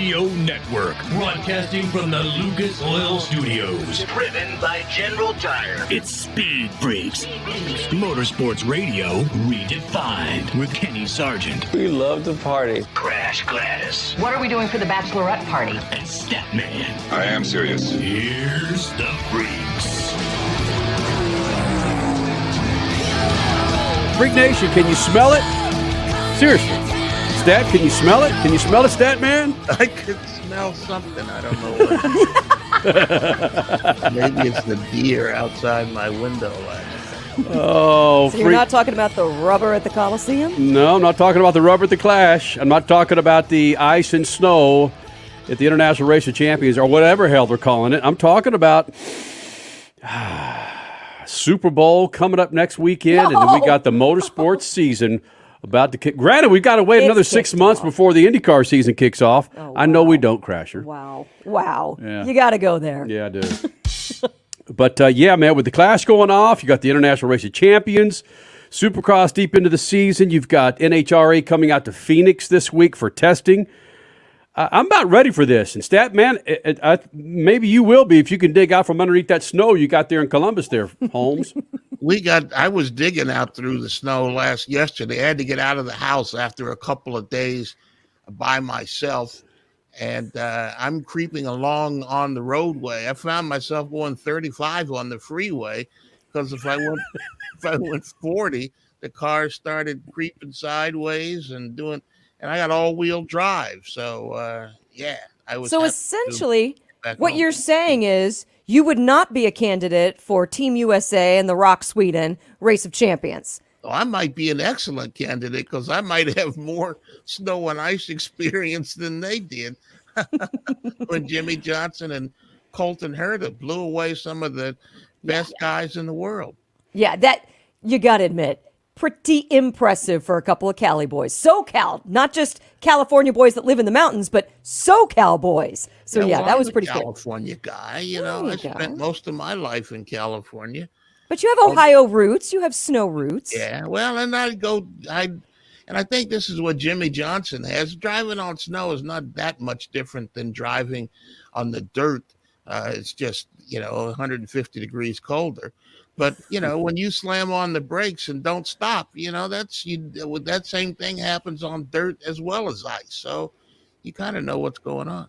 Radio Network, broadcasting from the Lucas Oil Studios. Driven by General Tire. It's Speed Freaks, Motorsports Radio redefined with Kenny Sargent. We love to party. Crash Gladys. What are we doing for the bachelorette party? And Statman. I am serious. Here's the Freaks. Freak Nation, can you smell it? Seriously. Stat, can you smell it? Can you smell it, Stat Man? I could smell something. I don't know what. Maybe it's the deer outside my window. Oh, so you're not talking about the rubber at the Coliseum? No, I'm not talking about the rubber at the Clash. I'm not talking about the ice and snow at the International Race of Champions or whatever hell they're calling it. I'm talking about Super Bowl coming up next weekend, and then we got the motorsports season about to kick. Granted, we've got to wait another 6 months before the IndyCar season kicks off. Oh, wow. I know we don't, Crasher. Wow. Yeah. You got to go there. Yeah, I do. But, yeah, man, with the Clash going off, you got the International Race of Champions, Supercross deep into the season. You've got NHRA coming out to Phoenix this week for testing. I'm about ready for this. And Stat, man, maybe you will be if you can dig out from underneath that snow you got there in Columbus there, Holmes. I was digging out through the snow yesterday. I had to get out of the house after a couple of days by myself. And I'm creeping along on the roadway. I found myself going 35 on the freeway because if I went 40, the car started creeping sideways and I got all-wheel drive. So, I was. So essentially, what you're saying is you would not be a candidate for Team USA and the Rock Sweden Race of Champions. Oh, I might be an excellent candidate because I might have more snow and ice experience than they did when Jimmie Johnson and Colton Herta blew away some of the best guys in the world. Yeah, that you got to admit. Pretty impressive for a couple of Cali boys. SoCal, not just California boys that live in the mountains, but SoCal boys. So, that was pretty cool. California guy, I spent most of my life in California. But you have Ohio roots. You have snow roots. Yeah, well, and I think this is what Jimmie Johnson has. Driving on snow is not that much different than driving on the dirt. It's just, 150 degrees colder. But, when you slam on the brakes and don't stop, that same thing happens on dirt as well as ice. So you kind of know what's going on.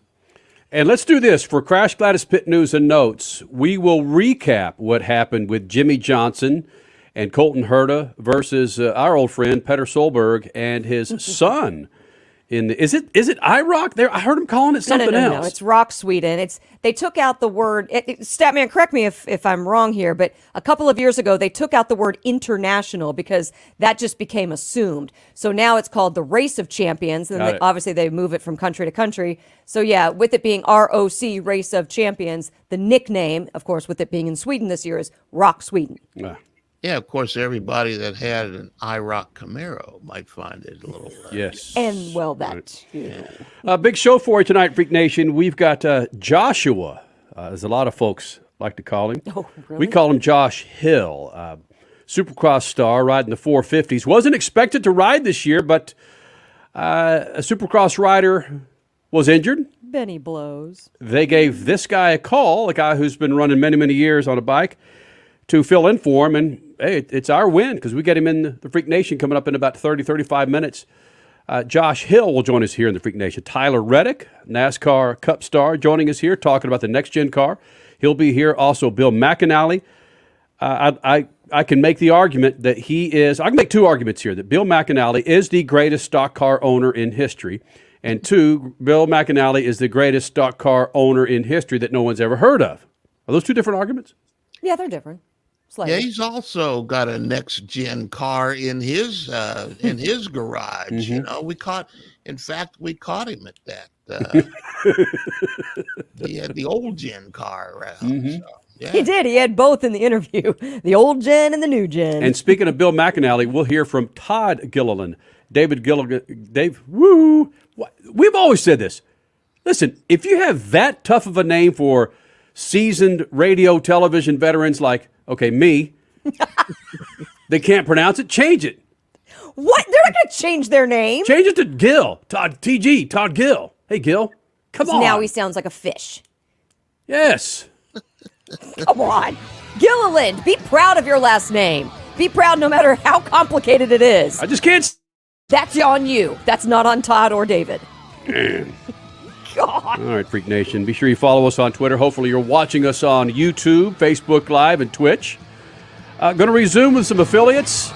And let's do this. For Crash Gladys Pit News and Notes, we will recap what happened with Jimmie Johnson and Colton Herta versus our old friend Petter Solberg and his son. Is it IROC there? I heard him calling it something else. No, it's Rock Sweden. They took out the word. Statman, correct me if I'm wrong here, but a couple of years ago they took out the word international because that just became assumed. So now it's called the Race of Champions, and obviously they move it from country to country. So yeah, with it being ROC, Race of Champions, the nickname, of course, with it being in Sweden this year, is Rock Sweden. Yeah, of course, everybody that had an IROC Camaro might find it a little... yes. And, that too. Big show for you tonight, Freak Nation. We've got Joshua, as a lot of folks like to call him. Oh, really? We call him Josh Hill, Supercross star, riding the 450s. Wasn't expected to ride this year, but a Supercross rider was injured. Benny blows. They gave this guy a call, a guy who's been running many, many years on a bike, to fill in for him, and hey, it's our win because we get him in the Freak Nation coming up in about 30, 35 minutes. Josh Hill will join us here in the Freak Nation. Tyler Reddick, NASCAR Cup star, joining us here, talking about the next-gen car. He'll be here. Also, Bill McAnally. I can make the argument that he is – I can make two arguments here, that Bill McAnally is the greatest stock car owner in history, and two, Bill McAnally is the greatest stock car owner in history that no one's ever heard of. Are those two different arguments? Yeah, they're different. Slightly. Yeah, he's also got a next-gen car in his garage. Mm-hmm. We caught him at that. He had the old gen car around. Mm-hmm. So, yeah. He did. He had both in the interview, the old gen and the new gen. And speaking of Bill McAnally, we'll hear from Todd Gilliland. We've always said this. Listen, if you have that tough of a name for seasoned radio, television veterans like, me, they can't pronounce it, change it. What? They're not going to change their name. Change it to Gil. Todd Gill. Hey, Gil. Come on. Now he sounds like a fish. Yes. Come on. Gilliland, be proud of your last name. Be proud no matter how complicated it is. I just can't. That's on you. That's not on Todd or David. God. All right, Freak Nation. Be sure you follow us on Twitter. Hopefully you're watching us on YouTube, Facebook Live, and Twitch. Going to resume with some affiliates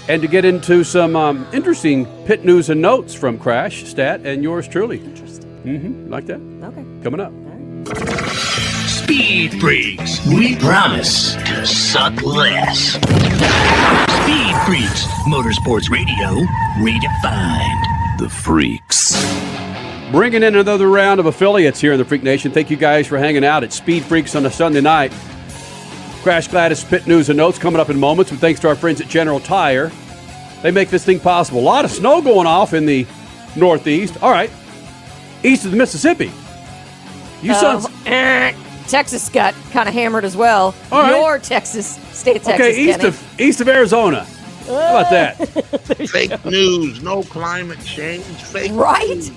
and to get into some interesting pit news and notes from Crash, Stat, and yours truly. Interesting. Like that? Okay. Coming up. Speed Freaks, we promise to suck less. Speed Freaks, Motorsports Radio, redefined. The Freaks. Bringing in another round of affiliates here in the Freak Nation. Thank you guys for hanging out at Speed Freaks on a Sunday night. Crash Gladys pit news and notes coming up in moments. With thanks to our friends at General Tire. They make this thing possible. A lot of snow going off in the Northeast. All right. East of the Mississippi. You sons. Texas got kind of hammered as well. All right. Your Texas, state of Texas. Okay, east of Arizona. How about that? Fake news, no climate change, fake Right? news.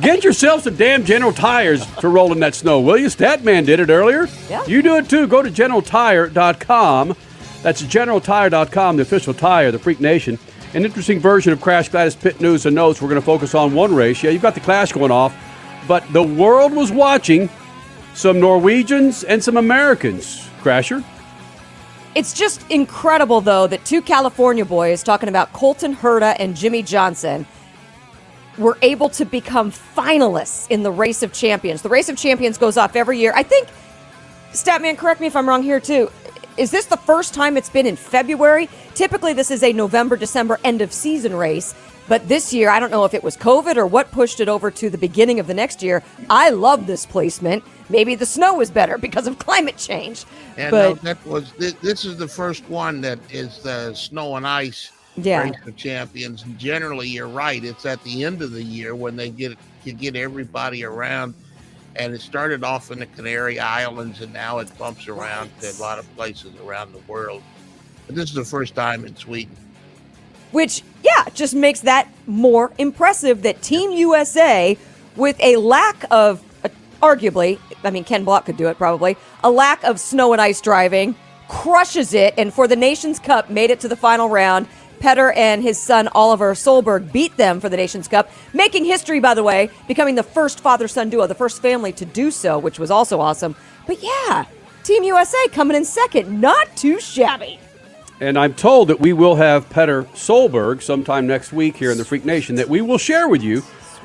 Get yourself some damn General Tires to roll in that snow, will you? Statman did it earlier. Yeah. You do it too. Go to GeneralTire.com. That's GeneralTire.com, the official tire, the Freak Nation. An interesting version of Crash Gladys Pit News and Notes. We're going to focus on one race. Yeah, you've got the Clash going off, but the world was watching some Norwegians and some Americans. Crasher? It's just incredible, though, that two California boys, talking about Colton Herta and Jimmie Johnson, were able to become finalists in the Race of Champions. The Race of Champions goes off every year. I think, Statman, correct me if I'm wrong here, too. Is this the first time it's been in February? Typically, this is a November, December end-of-season race. But this year, I don't know if it was COVID or what pushed it over to the beginning of the next year. I love this placement. Maybe the snow was better because of climate change. And but this is the first one that is the snow and ice Race of Champions. And generally, you're right. It's at the end of the year when they get everybody around. And it started off in the Canary Islands, and now it bumps around to a lot of places around the world. But this is the first time in Sweden. Which, just makes that more impressive that Team USA, with a lack of, arguably, I mean, Ken Block could do it probably, a lack of snow and ice driving, crushes it, and for the Nations Cup, made it to the final round. Petter and his son Oliver Solberg beat them for the Nations Cup, making history, by the way, becoming the first father-son duo, the first family to do so, which was also awesome. But Team USA coming in second, not too shabby. And I'm told that we will have Petter Solberg sometime next week here in the Freak Nation that we will share with you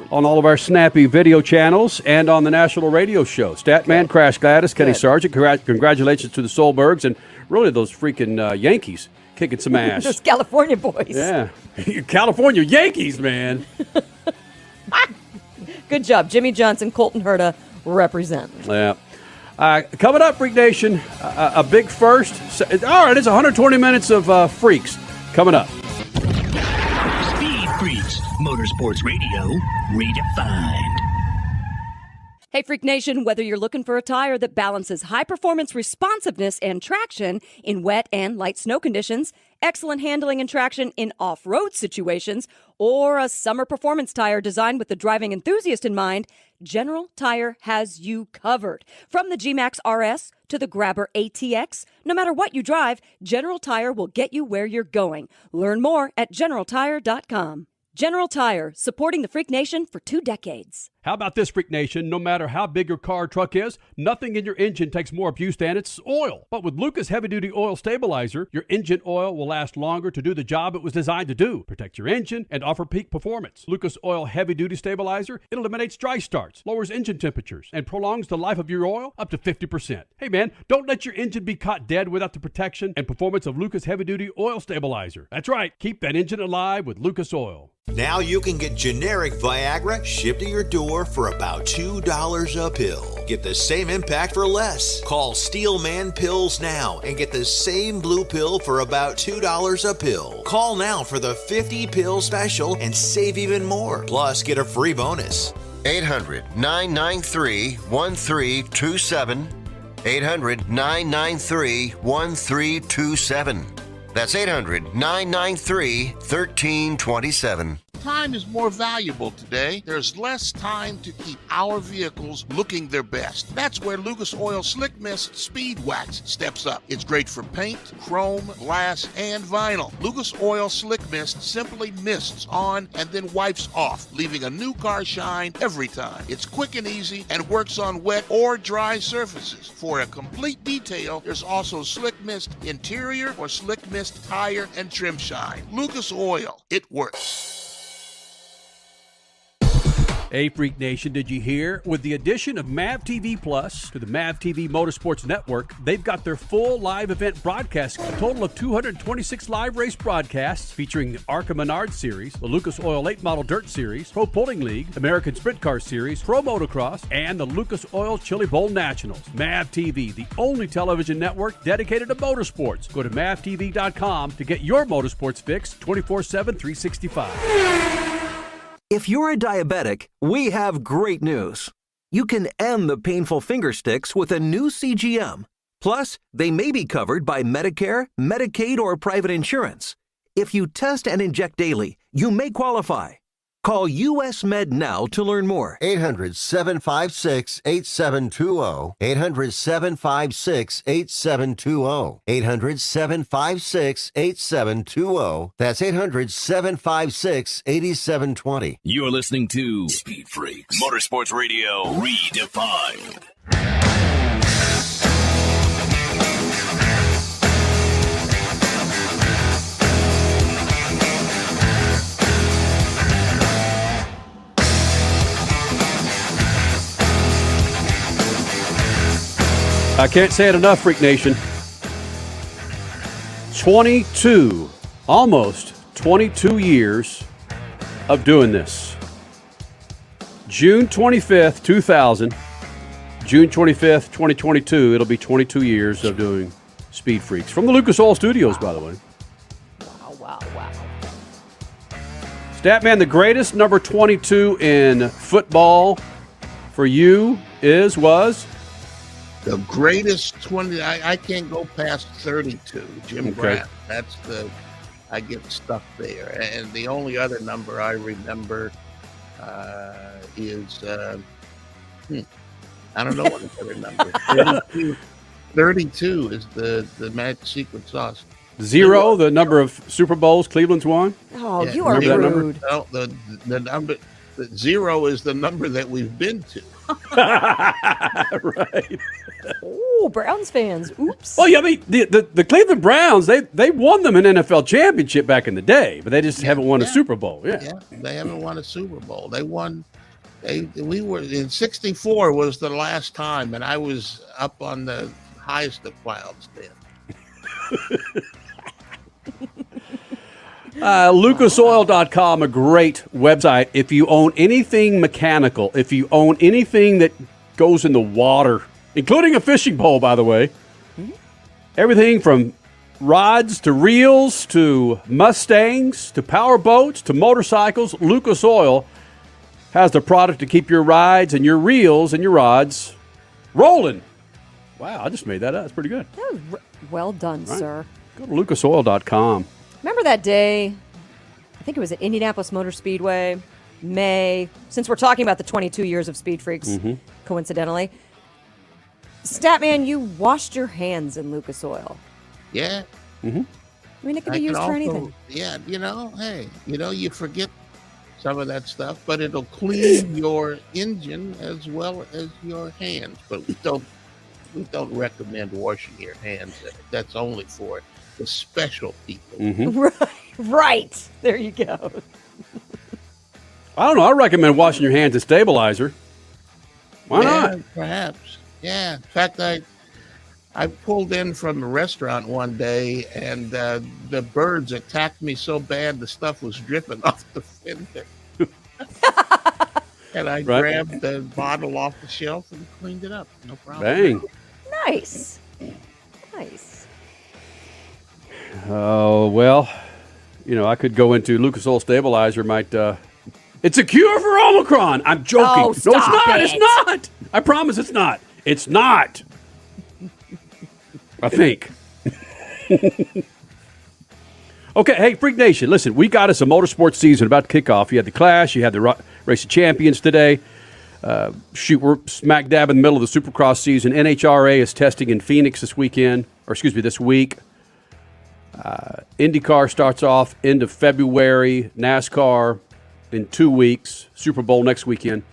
on all of our snappy video channels and on the national radio show. Statman, Crash Gladys, Kenny Sargent, congratulations to the Solbergs and really those freaking Yankees kicking some ass. Those California boys. Yeah. California Yankees, man. Good job. Jimmie Johnson, Colton Herta represent. Yeah. Coming up, Freak Nation, a big first. All right, it's 120 minutes of freaks coming up. Speed Freaks, Motorsports Radio, redefined. Hey, Freak Nation, whether you're looking for a tire that balances high-performance responsiveness and traction in wet and light snow conditions, excellent handling and traction in off-road situations, or a summer performance tire designed with the driving enthusiast in mind, General Tire has you covered. From the G-Max RS to the Grabber ATX, no matter what you drive, General Tire will get you where you're going. Learn more at GeneralTire.com. General Tire, supporting the Freak Nation for 2 decades. How about this, Freak Nation? No matter how big your car or truck is, nothing in your engine takes more abuse than its oil. But with Lucas Heavy Duty Oil Stabilizer, your engine oil will last longer to do the job it was designed to do. Protect your engine and offer peak performance. Lucas Oil Heavy Duty Stabilizer, it eliminates dry starts, lowers engine temperatures, and prolongs the life of your oil up to 50%. Hey man, don't let your engine be caught dead without the protection and performance of Lucas Heavy Duty Oil Stabilizer. That's right, keep that engine alive with Lucas Oil. Now you can get generic Viagra shipped to your door for about $2 a pill. Get the same impact for less. Call Steelman Pills now and get the same blue pill for about $2 a pill. Call now for the 50-pill special and save even more. Plus, get a free bonus. 800-993-1327. 800-993-1327. That's 800-993-1327. time is more valuable today. There's less time to keep our vehicles looking their best. That's where Lucas Oil Slick Mist Speed Wax steps up. It's great for paint, chrome, glass, and vinyl. Lucas Oil Slick Mist simply mists on and then wipes off, leaving a new car shine every time. It's quick and easy and works on wet or dry surfaces. For a complete detail, there's also Slick Mist Interior or Slick Mist Tire and Trim Shine. Lucas Oil, it works. Hey, Freak Nation, did you hear? With the addition of MAV TV Plus to the MAV TV Motorsports Network, they've got their full live event broadcast, a total of 226 live race broadcasts featuring the ARCA Menard Series, the Lucas Oil Late Model Dirt Series, Pro Pulling League, American Sprint Car Series, Pro Motocross, and the Lucas Oil Chili Bowl Nationals. MAV TV, the only television network dedicated to motorsports. Go to mavtv.com to get your motorsports fix 24/7, 365. If you're a diabetic, we have great news. You can end the painful finger sticks with a new CGM. Plus, they may be covered by Medicare, Medicaid, or private insurance. If you test and inject daily, you may qualify. Call US Med now to learn more. 800-756-8720. 800-756-8720. 800-756-8720. That's 800-756-8720. You're listening to Speed Freaks Motorsports Radio Redefined. I can't say it enough, Freak Nation. 22, almost 22 years of doing this. June 25th, 2000. June 25th, 2022, it'll be 22 years of doing Speed Freaks. From the Lucas Oil Studios, by the way. Wow. Statman, the greatest number 22 in football for you was? The greatest 20, I can't go past 32, Jim Brown. That's I get stuck there. And the only other number I remember is, I don't know what the other number is. 32 is the magic secret sauce. 0, the number of Super Bowls Cleveland's won? Oh, yeah, you are rude. No, the number, the 0 is the number that we've been to. Right. Oh, Browns fans. Oops. Well, yeah, I mean, the Cleveland Browns, they won them an NFL championship back in the day, but they just haven't won a Super Bowl. Yeah, they haven't won a Super Bowl. They won. We were in '64 was the last time, and I was up on the highest of clouds then. LucasOil.com, a great website. If you own anything mechanical, if you own anything that goes in the water, including a fishing pole, by the way, everything from rods to reels to Mustangs to power boats to motorcycles, Lucas Oil has the product to keep your rides and your reels and your rods rolling. Wow, I just made that up. That's pretty good. That was well done, Right. sir. Go to LucasOil.com. Remember that day? I think it was at Indianapolis Motor Speedway, May. Since we're talking about the 22 years of Speed Freaks, coincidentally. Statman, you washed your hands in Lucas Oil. Yeah. I mean, it could be used for anything. Yeah, hey, you forget some of that stuff, but it'll clean your engine as well as your hands. But we don't recommend washing your hands. That's only for the special people. Right. There you go. I don't know. I recommend washing your hands in stabilizer. Why not? Perhaps. Yeah. In fact, I pulled in from a restaurant one day, and the birds attacked me so bad the stuff was dripping off the fender. And I grabbed the bottle off the shelf and cleaned it up. No problem. Bang. Nice. Oh, well, I could go into Lucas Oil Stabilizer might, it's a cure for Omicron. I'm joking. Oh, No, it's stop not. it. It's not. I promise it's not. It's not. I think. Okay, hey, Freak Nation, listen, we got us a motorsports season about to kick off. You had the Clash, you had the Race of Champions today. We're smack dab in the middle of the Supercross season. NHRA is testing in Phoenix this week. IndyCar starts off end of February. NASCAR in 2 weeks. Super Bowl next weekend.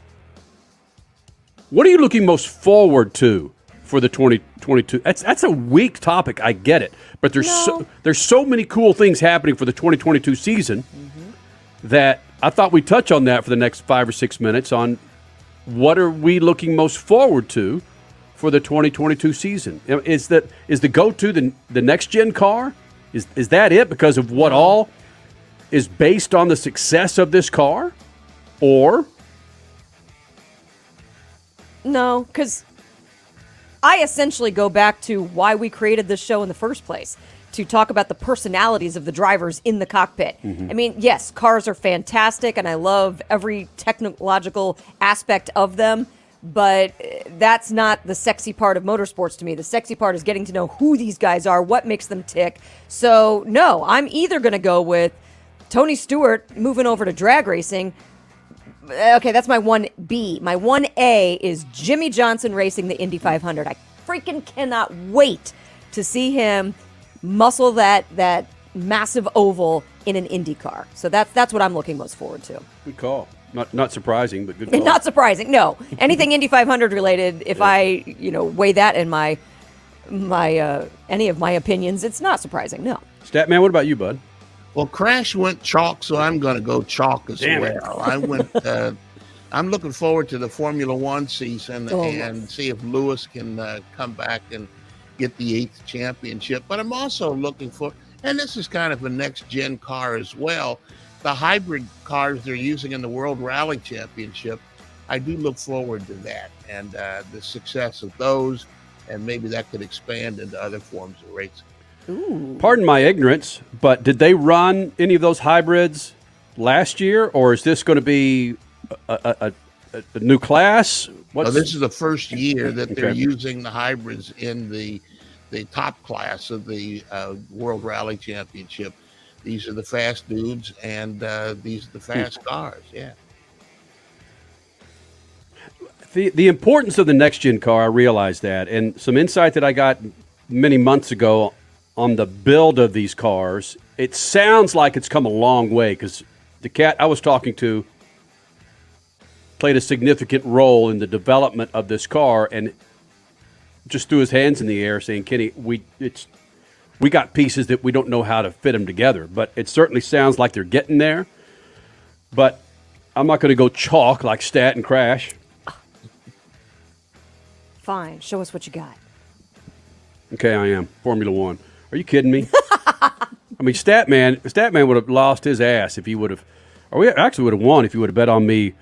What are you looking most forward to for the 2022? That's a weak topic. I get it, but there's so many cool things happening for the 2022 season that I thought we'd touch on that for the next 5 or 6 minutes on what are we looking most forward to for the 2022 season. Is the go-to the next gen car? Is that it because of what all is based on the success of this car, or? No, because I essentially go back to why we created this show in the first place, to talk about the personalities of the drivers in the cockpit. I mean, yes, cars are fantastic, and I love every technological aspect of them, but that's not the sexy part of motorsports to me. The sexy part is getting to know who these guys are, what makes them tick. So, no, I'm either going to go with Tony Stewart moving over to drag racing. Okay, that's my 1B. My 1A is Jimmie Johnson racing the Indy 500. I freaking cannot wait to see him muscle that massive oval in an Indy car. So that's what I'm looking most forward to. Good call. Not surprising, but good call. Not surprising. No, anything Indy 500 related. If I weigh that in my any of my opinions, it's not surprising. No. Statman, what about you, bud? Well, Crash went chalk, so I'm going to go chalk as Damn it. well. I'm looking forward to the Formula One season and see if Lewis can come back and get the 8th championship. But I'm also looking for, and this is kind of a next-gen car as well, the hybrid cars they're using in the World Rally Championship. I do look forward to that and the success of those, and maybe that could expand into other forms of racing. Ooh. Pardon my ignorance, but did they run any of those hybrids last year, or is this going to be a new class? Well, this is the first year that they're using the hybrids in the top class of the World Rally Championship. These are the fast dudes, and these are the fast cars. Yeah. The importance of the next gen car, I realize that, and some insight that I got many months ago on the build of these cars. It sounds like it's come a long way because the cat I was talking to played a significant role in the development of this car and just threw his hands in the air saying, Kenny, we got pieces that we don't know how to fit them together, but it certainly sounds like they're getting there. But I'm not going to go chalk like Stat and Crash. Fine. Show us what you got. Okay, I am. Formula One. Are you kidding me? I mean, Statman would have lost his ass if he would have, or we actually would have won if he would have bet on me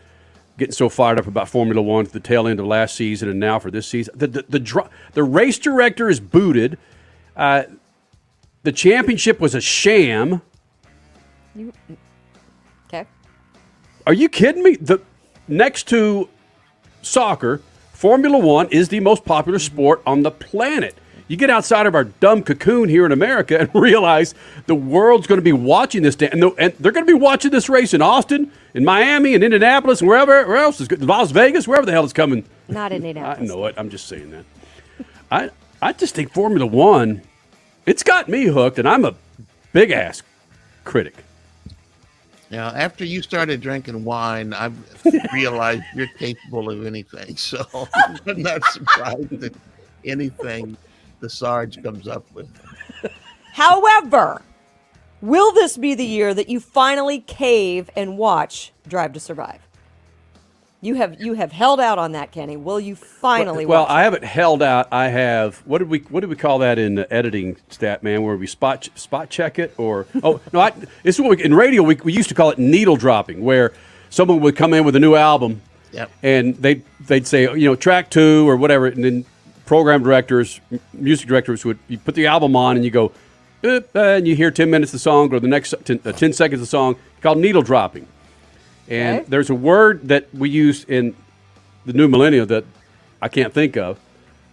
getting so fired up about Formula One at the tail end of last season and now for this season. The race director is booted. The championship was a sham. Okay. Are you kidding me? Next to soccer, Formula One is the most popular sport on the planet. You get outside of our dumb cocoon here in America and realize the world's going to be watching this, and they're going to be watching this race in Austin, in Miami, in Indianapolis, and wherever else is good, Las Vegas, wherever the hell it's coming. Not Indianapolis. I know it. I'm just saying that. I just think Formula One, it's got me hooked, and I'm a big ass critic. Now, after you started drinking wine, I've realized you're capable of anything. So I'm not surprised at anything the Sarge comes up with. However, will this be the year that you finally cave and watch Drive to Survive? You have held out on that, Kenny. Will you finally watch I haven't held out. I have what did we call that in the editing, stat man, where we spot check it, or this is what in radio we used to call it needle dropping, where someone would come in with a new album. Yep. And they'd say, track 2 or whatever, and then program directors, music directors would you put the album on and you go, and you hear 10 minutes of the song or the next 10 seconds of the song, called needle dropping. And there's a word that we use in the new millennium that I can't think of,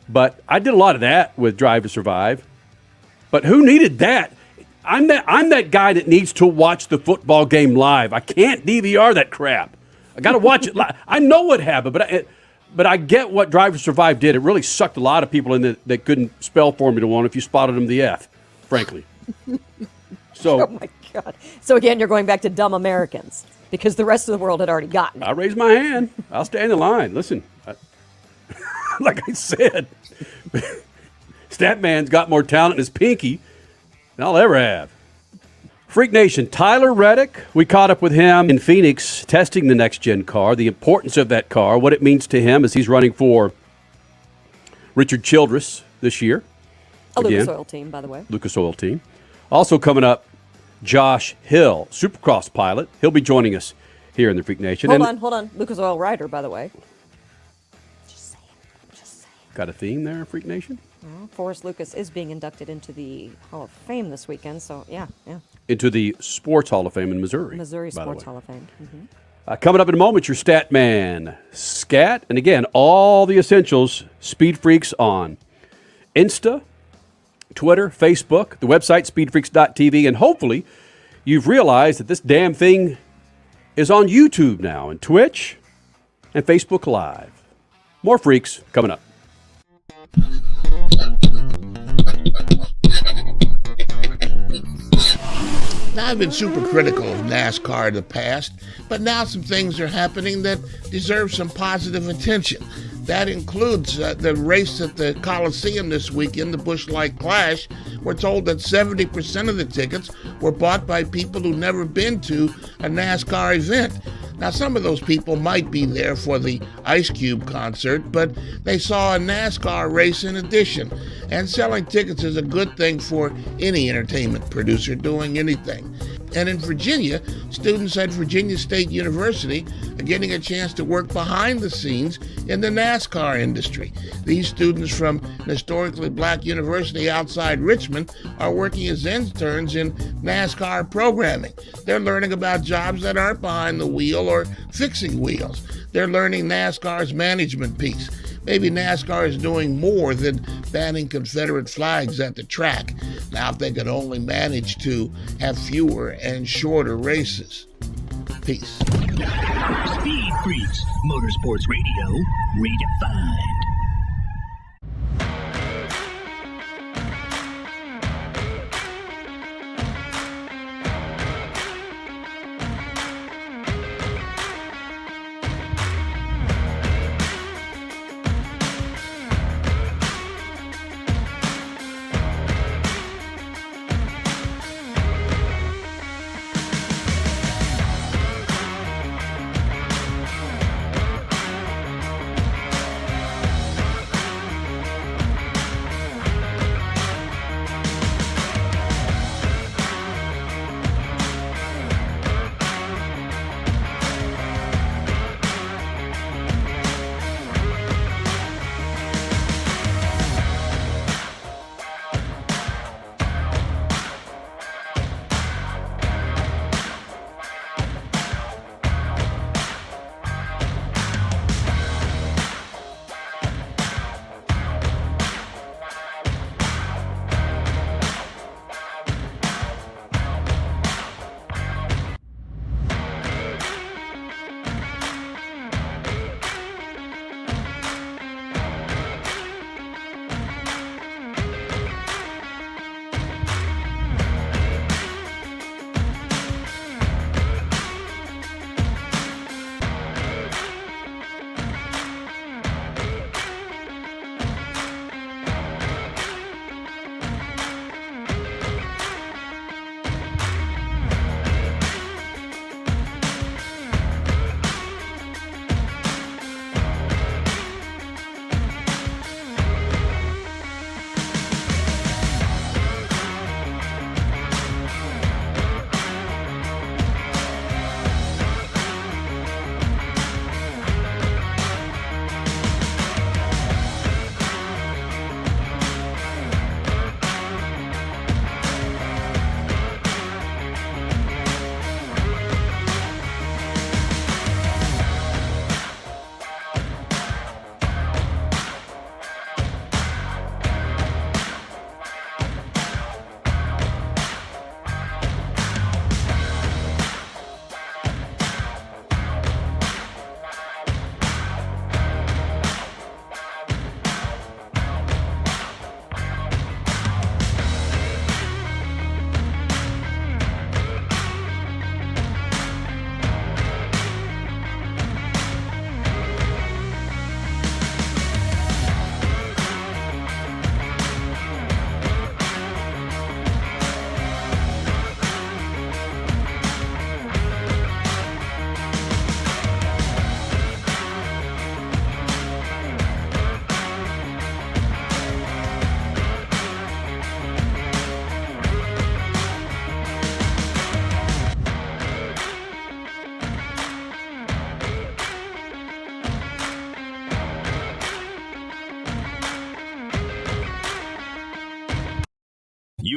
but I did a lot of that with Drive to Survive. But who needed that? I'm that guy that needs to watch the football game live. I can't DVR that crap. I got to watch it live. I know what happened, but I get what Drive to Survive did. It really sucked a lot of people in that couldn't spell Formula One if you spotted them the F, frankly. So, oh my God. So again, you're going back to dumb Americans because the rest of the world had already gotten it. I raise my hand. I'll stand in line. Listen, like I said, Statman's got more talent in his pinky than I'll ever have. Freak Nation, Tyler Reddick, we caught up with him in Phoenix testing the next-gen car, the importance of that car, what it means to him as he's running for Richard Childress this year. A Lucas Oil team, by the way. Lucas Oil team. Also coming up, Josh Hill, Supercross pilot. He'll be joining us here in the Freak Nation. Hold on. Lucas Oil rider, by the way. Just saying. Got a theme there, Freak Nation? Well, Forrest Lucas is being inducted into the Hall of Fame this weekend, so yeah. Into the Sports Hall of Fame in Missouri. Missouri Sports Hall of Fame. Mm-hmm. Coming up in a moment, your stat man, Scat. And again, all the essentials, Speed Freaks on Insta, Twitter, Facebook, the website, speedfreaks.tv. And hopefully you've realized that this damn thing is on YouTube now, and Twitch and Facebook Live. More Freaks coming up. Now, I've been super critical of NASCAR in the past, but now some things are happening that deserve some positive attention. That includes the race at the Coliseum this weekend, the Busch Light Clash. We're told that 70% of the tickets were bought by people who've never been to a NASCAR event. Now, some of those people might be there for the Ice Cube concert, but they saw a NASCAR race in addition. And selling tickets is a good thing for any entertainment producer doing anything. And in Virginia, students at Virginia State University are getting a chance to work behind the scenes in the NASCAR industry. These students from an historically black university outside Richmond are working as interns in NASCAR programming. They're learning about jobs that aren't behind the wheel or fixing wheels. They're learning NASCAR's management piece. Maybe NASCAR is doing more than banning Confederate flags at the track. Now, if they could only manage to have fewer and shorter races. Peace. Speed Freaks, Motorsports Radio, redefined.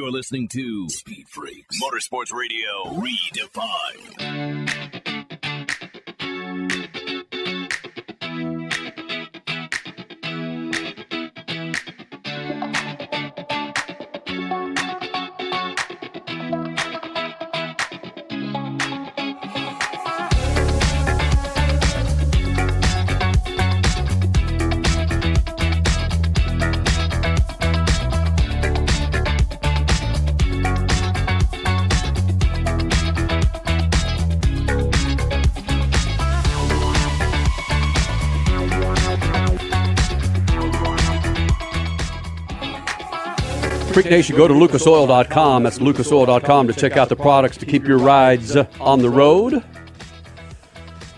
You're listening to Speed Freaks, Motorsports Radio Redefined. Freak Nation, go to lucasoil.com. That's lucasoil.com to check out the products to keep your rides on the road.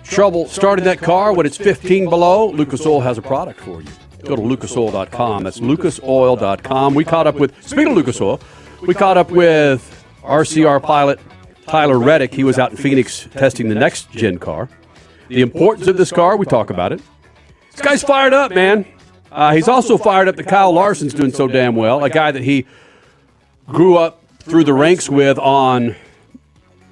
Trouble starting that car when it's 15 below? Lucas Oil has a product for you. Go to lucasoil.com. That's lucasoil.com. We caught up with, speaking of Lucas Oil, we caught up with RCR pilot Tyler Reddick. He was out in Phoenix testing the next gen car. The importance of this car, we talk about it. This guy's fired up, man. He's also fired up that Kyle Larson's doing so damn well, a guy that he grew up through the ranks with on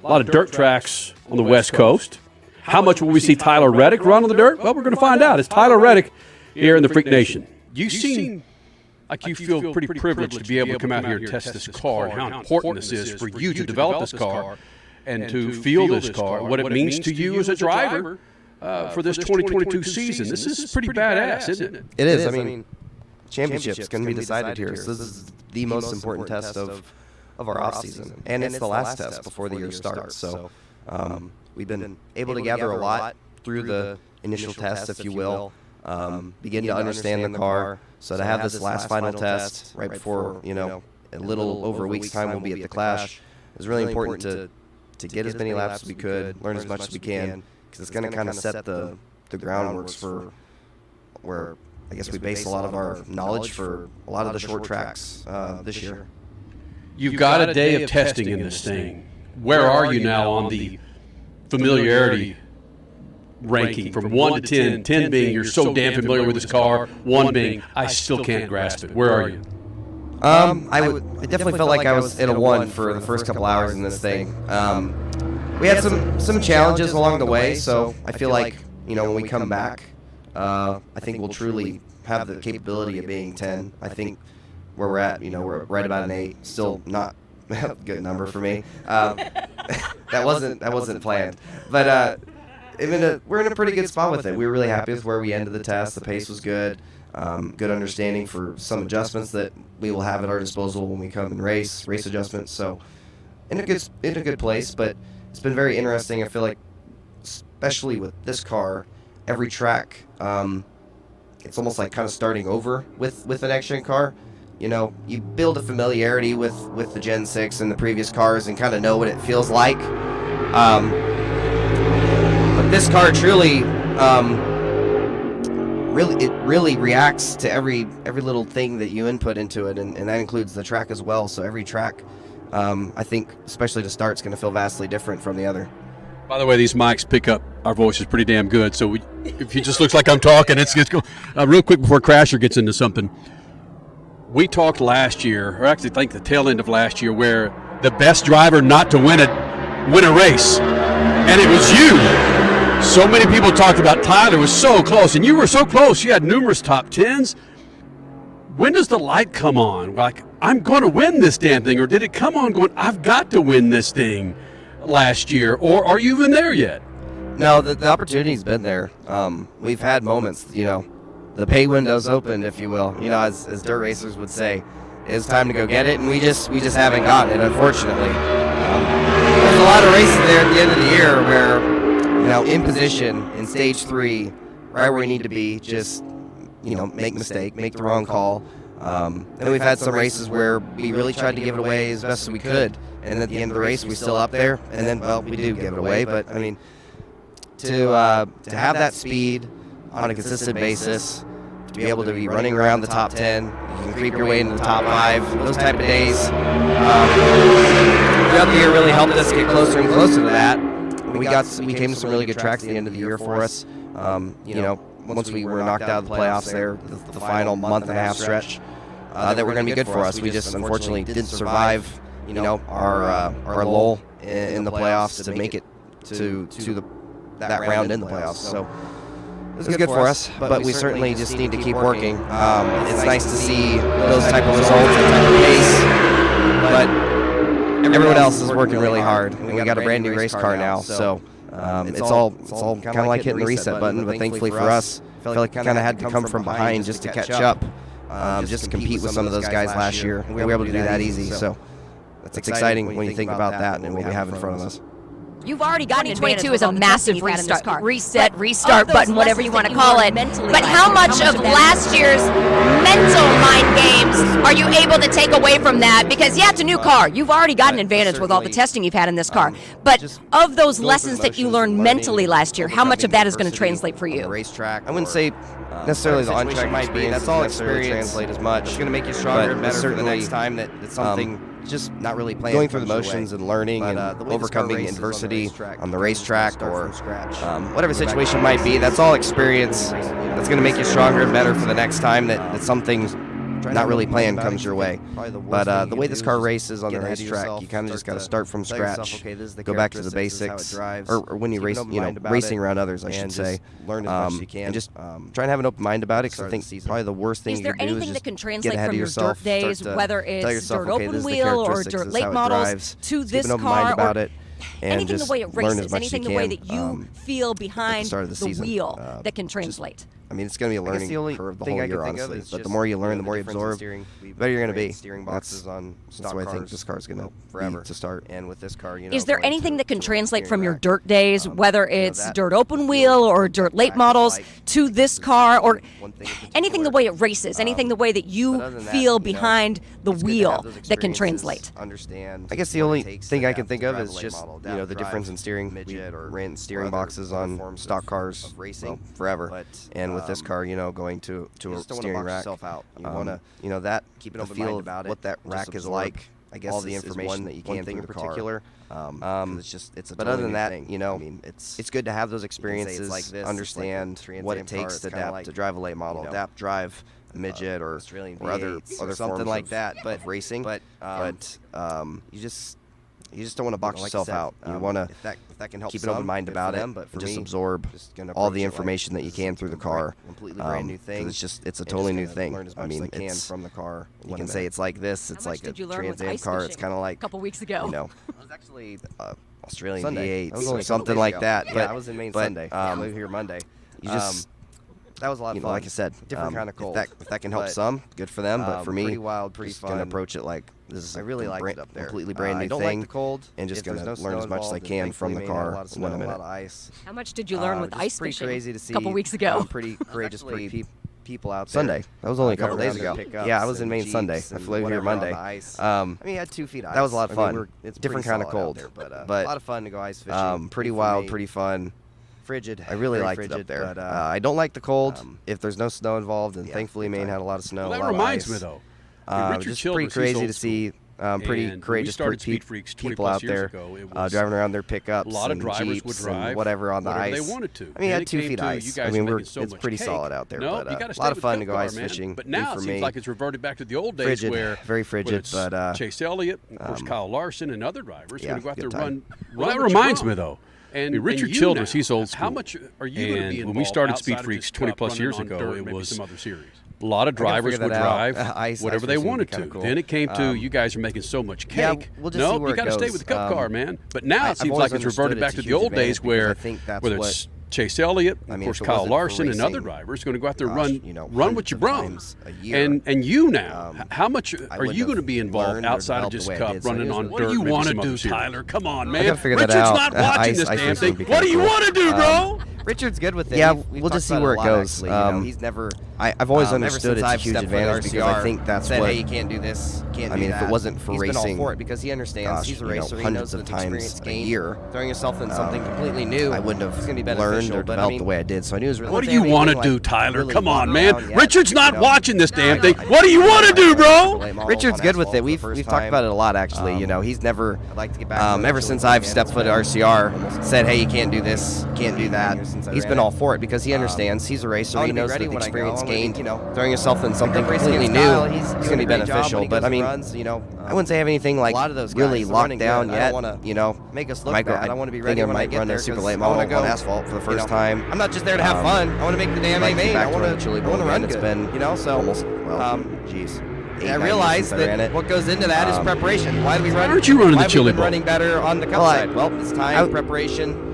a lot of dirt tracks on the West Coast. How much will we see Tyler Reddick run on the dirt? Well, we're going to find out. It's Tyler Reddick here in the Freak Nation. You seem like you feel pretty privileged to be able to come out here and test this car and how important this is for you to develop this car and to feel this car, what it means to you as a driver. For this 2022 season. This is pretty badass, isn't it? It is. I mean, championship's going to be decided here. So this is the most important test of our offseason. And it's the last test before the year starts. So we've been able to gather a lot through the initial test, if you will, begin to understand the car. So to have this last final test right before, a little over a week's time we'll be at the Clash is really important to get as many laps as we could, learn as much as we can. Because it's going to kind of set the groundworks for where I guess we base a lot of our knowledge for a lot of the short tracks this year. You've got a day of testing in this thing. Where are you now on the familiarity ranking from 1 to 10? 10 being you're so damn familiar with this car, 1 being I still can't grasp it. Where are you? I definitely felt like I was at a 1 for the first couple hours in this thing. We had some challenges along the way, so I feel like, when we come back, I think we'll truly have the capability of being 10. I think where we're at, we're right about an 8. Still not a good number for me. That wasn't planned. But we're in a pretty good spot with it. We were really happy with where we ended the test. The pace was good. Good understanding for some adjustments that we will have at our disposal when we come and race adjustments. So in a good place, but it's been very interesting. I feel like, especially with this car, every track, it's almost like kind of starting over with the next-gen car. You build a familiarity with the Gen 6 and the previous cars and kind of know what it feels like. But this car truly, really reacts to every little thing that you input into it, and that includes the track as well. So every track, I think, especially to start, is going to feel vastly different from the other. By the way, these mics pick up our voices pretty damn good. So if it just looks like I'm talking, it's go. Real quick before Crasher gets into something, we talked last year, or actually I think the tail end of last year, where the best driver not to win a race, and it was you. So many people talked about Tyler was so close, and you were so close. You had numerous top 10s. When does the light come on? Like, I'm going to win this damn thing. Or did it come on going, I've got to win this thing last year? Or are you even there yet? No, the opportunity's been there. We've had moments, the pay window's opened, if you will. As dirt racers would say, it's time to go get it, and we just haven't gotten it, unfortunately. There's a lot of races there at the end of the year where, in position in stage 3, right where we need to be, just make a mistake, make the wrong call. Then we've had some races where we really tried to give it away as best as we could, and at the end of the race we're still up there, and then, well, we do give it away. But I mean, to have that speed on a consistent basis, to be able to be running around the top 10, you can creep your way into the top 5, those type of days, throughout the year really helped us get closer and closer to that. We came to some really good tracks at the end of the year for us. Once we were knocked out of the playoffs there, the final month and a half stretch, that were going to be good for us. We just unfortunately didn't survive, our lull in the playoffs to make it to that round in the playoffs. So it was good for us, but we certainly just need to keep working. It's nice to see those type of results, that type of pace, but everyone else is working really hard. And we got a brand new race car now, so it's all kind of like hitting the reset button. But thankfully for us, I feel like we kind of had to come from behind just to catch up, just to compete with some of those guys last year. We were able to do that easy, so that's exciting when you think about that and what we have in front of us. You've already gotten 2022 is a massive restart button, whatever you want to call it. But how much of last year's mental mind games are you able to take away from that? Because, yeah, it's a new car. You've already got an advantage with all the testing you've had in this car. But of those lessons that you learned mentally last year, how much of that is going to translate for you? Racetrack. I wouldn't say necessarily the on-track might be. That's all experience. Translate as much. It's going to make you stronger and better for the next time. That's something. Just not really playing, going through the motions and learning and overcoming adversity on the racetrack or whatever the situation might be. That's all experience. That's going to make you stronger and better for the next time that something not really planned comes your way. But the way this car races on the racetrack, you kind of just got to start from scratch, go back to the basics, or when you race, racing around others, I should say, learn as much as you can, and just try and have an open mind about it. Because I think probably the worst thing you can do is just get ahead of yourself, dirt days, whether it's dirt open wheel or dirt late models, to this car, or anything the way it races, anything the way that you feel behind the wheel that can translate. I mean, it's going to be a learning curve the whole year, honestly. But the more you learn, the more you absorb, the better you're going to be. That's the way I think this car is going to forever to start. And with this car, is there anything that can translate from your dirt days, whether it's dirt open wheel or dirt late models, to this car, or anything the way it races, anything the way that you feel behind the wheel that can translate? I guess the only thing I can think of is just the difference in steering. We ran steering boxes on stock cars forever, and with this car, going to a steering rack, you want to, that keep an open mind about what that rack is like. I guess all the information that you can through the particular. It's a. But other than that, it's good to have those experiences, like this, understand what it takes to adapt to drive a late model, adapt drive a midget or other something like that. But racing, but you just don't want to box yourself out. You want to keep an open mind about it, but just absorb all the information that you can through the car. Completely brand new thing. It's a totally new thing. I mean, it's from the car. You can say it's like this. It's like a Trans Am car. It's kind of like a couple weeks ago. It was actually Australian V8 or something like that. But I was in Maine Sunday. I live here Monday. You just. That was a lot of fun. Like I said, different kind of cold. If that can help some, good for them. But for me, pretty wild, pretty fun. Gonna approach it like this is completely brand new thing, like cold, and just gonna learn as much as I can from the car in a minute. How much did you learn with ice fishing? Crazy to see a couple weeks ago. Pretty courageous, people out there. Sunday. That was only a couple days ago. Yeah, I was in Maine Sunday. I flew here Monday. I mean, you had 2 feet ice. That was a lot of fun. It's different kind of cold, but a lot of fun to go ice fishing. Pretty wild, pretty fun. Frigid. I really liked it up there. But, I don't like the cold if there's no snow involved, and thankfully Maine had a lot of snow. Well, that reminds me, though. Just pretty crazy to see pretty courageous people out there driving around their pickups, a lot of drivers Jeeps would drive and whatever on the ice. They wanted to. I mean, you had 2 feet ice. I mean, it's pretty solid out there. No, but a lot of fun to go ice fishing. But now it seems like it's reverted back to the old days where very frigid. But Chase Elliott, of course, Kyle Larson, and other drivers going to go out there and run. Well, that reminds me, though. And Richard Childress, he's old school. How much are you going to be involved? When we started SpeedFreaks 20-plus years ago, it was some other series. A lot of drivers would drive whatever they wanted to. Then it came to you guys are making so much cake. Yeah, we'll just see where you got to stay with the Cup car, man. But now it seems like it's reverted back to the old days where whether it's Chase Elliott, of course, Kyle Larson, and other drivers going to go out there and run what you brung. And you now, how much are you going to be involved outside of just Cup running on dirt? What do you want to do, Tyler? Come on, man. Richard's not watching this damn thing. What do you want to do, bro? Richard's good with it. Yeah, we'll just see where it goes. He's never. I've always understood it's a huge advantage because I think that's what. Hey, you can't do this. Can't do that. I mean, if it wasn't for racing, he's been all for it because he understands. He's a racer. Hundreds of times a year, throwing yourself in something completely new. I wouldn't have learned or developed the way I did. So I knew it was really. What do you want to do, Tyler? Come on, man. Richard's not watching this damn thing. What do you want to do, bro? Richard's good with it. We've talked about it a lot, actually. He's never. Ever since I've stepped foot at RCR, said, "Hey, you can't do this, can't do that." he's been all for it because he understands. He's a racer. He knows that the experience gained, throwing yourself in something completely new, he's going to be beneficial. But I mean, I wouldn't say I have anything like really locked down yet. Make us look bad. I want to be ready when I might run a super late model on asphalt for the first time. I'm not just there to have fun. I want to make the damn main. I want to run good. It's been, so almost. I realize that what goes into that is preparation. Why do we run? Aren't you running the Chili Bowl? Running better on the cup side. Well, it's time, preparation.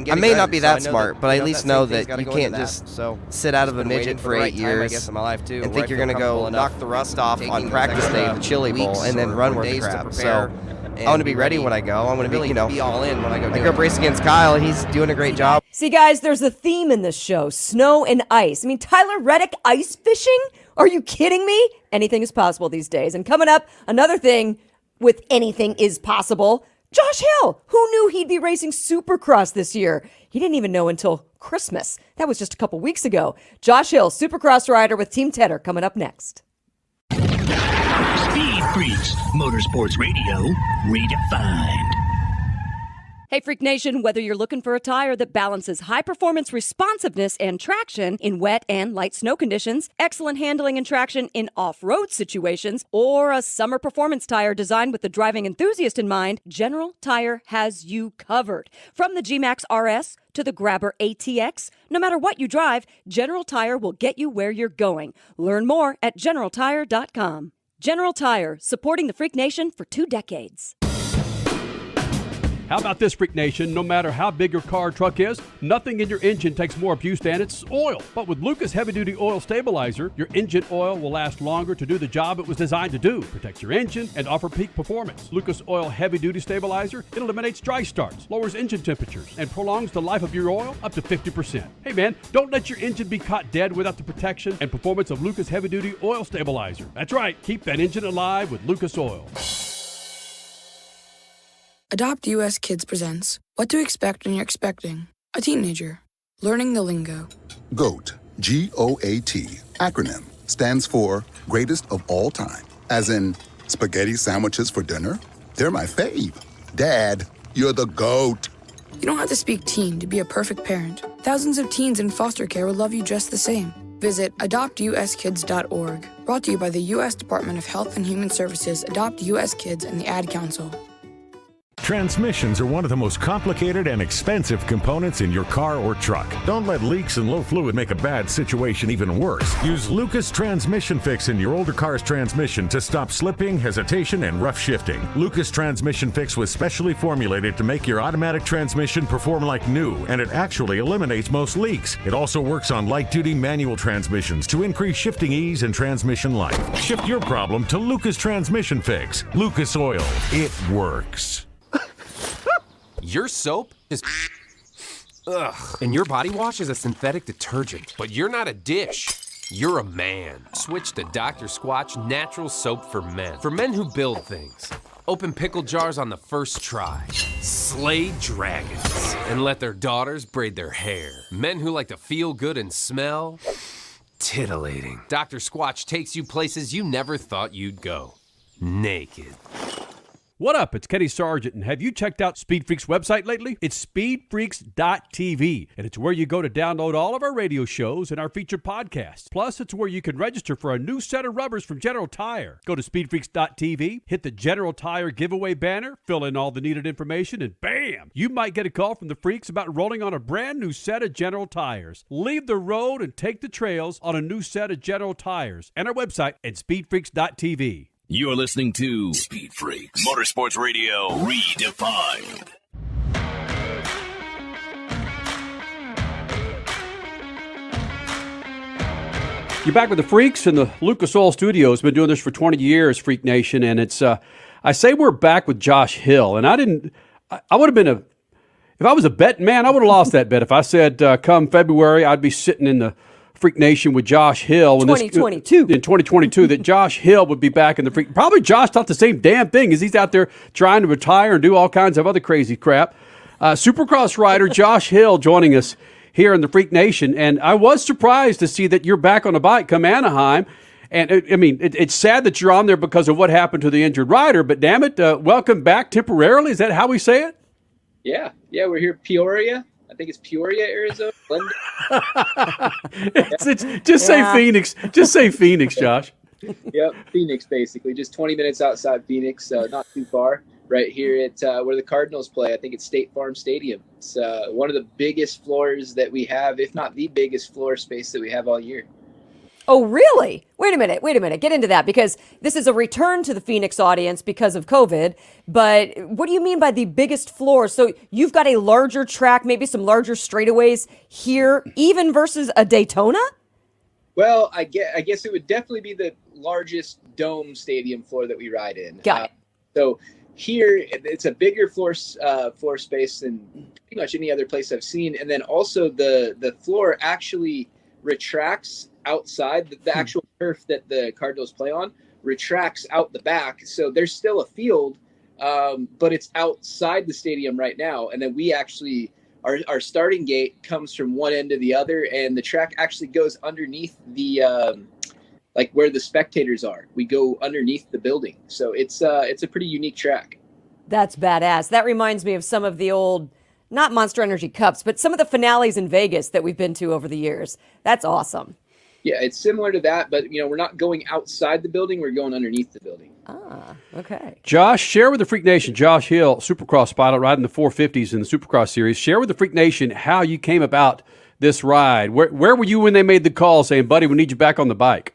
I may not be that smart, but I at least know that you can't just sit out of a midget for 8 years and think you're going to go knock the rust off on practice day of the Chili Bowl and then run worth crap. So I want to be ready when I go. I want to be all in when I go. I grew up racing against Kyle. He's doing a great job. See, guys, there's a theme in this show: snow and ice. I mean, Tyler Reddick ice fishing? Are you kidding me? Anything is possible these days. And coming up, another thing with anything is possible. Josh Hill, who knew he'd be racing Supercross this year? He didn't even know until Christmas. That was just a couple weeks ago. Josh Hill, Supercross rider with Team Tedder, coming up next. Speed Freaks, Motorsports Radio, redefined. Hey, Freak Nation, whether you're looking for a tire that balances high performance responsiveness and traction in wet and light snow conditions, excellent handling and traction in off-road situations, or a summer performance tire designed with the driving enthusiast in mind, General Tire has you covered. From the G-Max RS to the Grabber ATX, no matter what you drive, General Tire will get you where you're going. Learn more at GeneralTire.com. General Tire, supporting the Freak Nation for 2 decades. How about this, Freak Nation? No matter how big your car or truck is, nothing in your engine takes more abuse than its oil. But with Lucas Heavy Duty Oil Stabilizer, your engine oil will last longer to do the job it was designed to do. Protects your engine and offer peak performance. Lucas Oil Heavy Duty Stabilizer, it eliminates dry starts, lowers engine temperatures, and prolongs the life of your oil up to 50%. Hey man, don't let your engine be caught dead without the protection and performance of Lucas Heavy Duty Oil Stabilizer. That's right, keep that engine alive with Lucas Oil. Adopt US Kids presents What to Expect When You're Expecting a Teenager. Learning the lingo. GOAT, G-O-A-T, acronym, stands for Greatest of All Time. As in, spaghetti sandwiches for dinner? They're my fave. Dad, you're the GOAT. You don't have to speak teen to be a perfect parent. Thousands of teens in foster care will love you just the same. Visit adoptuskids.org. Brought to you by the U.S. Department of Health and Human Services, Adopt U.S. Kids, and the Ad Council. Transmissions are one of the most complicated and expensive components in your car or truck. Don't let leaks and low fluid make a bad situation even worse. Use Lucas Transmission Fix in your older car's transmission to stop slipping, hesitation, and rough shifting. Lucas Transmission Fix was specially formulated to make your automatic transmission perform like new, and it actually eliminates most leaks. It also works on light-duty manual transmissions to increase shifting ease and transmission life. Shift your problem to Lucas Transmission Fix. Lucas Oil. It works. Your soap is ugh, and your body wash is a synthetic detergent. But you're not a dish. You're a man. Switch to Dr. Squatch Natural Soap for Men. For men who build things. Open pickle jars on the first try. Slay dragons. And let their daughters braid their hair. Men who like to feel good and smell titillating. Dr. Squatch takes you places you never thought you'd go. Naked. What up? It's Kenny Sargent, and have you checked out SpeedFreaks' website lately? It's speedfreaks.tv, and it's where you go to download all of our radio shows and our featured podcasts. Plus, it's where you can register for a new set of rubbers from General Tire. Go to speedfreaks.tv, hit the General Tire giveaway banner, fill in all the needed information, and bam! You might get a call from the freaks about rolling on a brand new set of General Tires. Leave the road and take the trails on a new set of General Tires. And our website at speedfreaks.tv. You're listening to Speed Freaks, Motorsports Radio, redefined. You're back with the Freaks in the Lucas Oil Studios. Been doing this for 20 years, Freak Nation, and it's. I say we're back with Josh Hill, and I would have been if I was a betting man, I would have lost that bet. If I said come February, I'd be sitting in the Freak Nation with Josh Hill in 2022 that Josh Hill would be back in the Freak. Probably Josh thought the same damn thing as he's out there trying to retire and do all kinds of other crazy crap. Supercross rider Josh Hill joining us here in the Freak Nation, and I was surprised to see that you're back on a bike come Anaheim. And it's sad that you're on there because of what happened to the injured rider, but damn it, welcome back temporarily. Is that how we say it? Yeah, we're here in Peoria. I think it's Peoria, Arizona. Just say Phoenix. Just say Phoenix, Josh. Yep, Phoenix, basically. Just 20 minutes outside Phoenix, not too far. Right here at where the Cardinals play. I think it's State Farm Stadium. It's one of the biggest floors that we have, if not the biggest floor space that we have all year. Oh, really? Wait a minute. Get into that, because this is a return to the Phoenix audience because of COVID. But what do you mean by the biggest floor? So you've got a larger track, maybe some larger straightaways here, even versus a Daytona? Well, I guess it would definitely be the largest dome stadium floor that we ride in. Got it. So here, it's a bigger floor space than pretty much any other place I've seen. And then also the floor actually retracts outside. The actual turf that the Cardinals play on retracts out the back. So there's still a field, but it's outside the stadium right now. And then we actually, our starting gate comes from one end to the other, and the track actually goes underneath the like where the spectators are. We go underneath the building. So it's a pretty unique track. That's badass. That reminds me of some of the old, not Monster Energy Cups, but some of the finales in Vegas that we've been to over the years. That's awesome. Yeah, it's similar to that, but we're not going outside the building, we're going underneath the building. Ah, okay. Josh, share with the Freak Nation, Josh Hill, Supercross pilot, riding the 450s in the Supercross series. Share with the Freak Nation how you came about this ride. Where were you when they made the call saying, buddy, we need you back on the bike?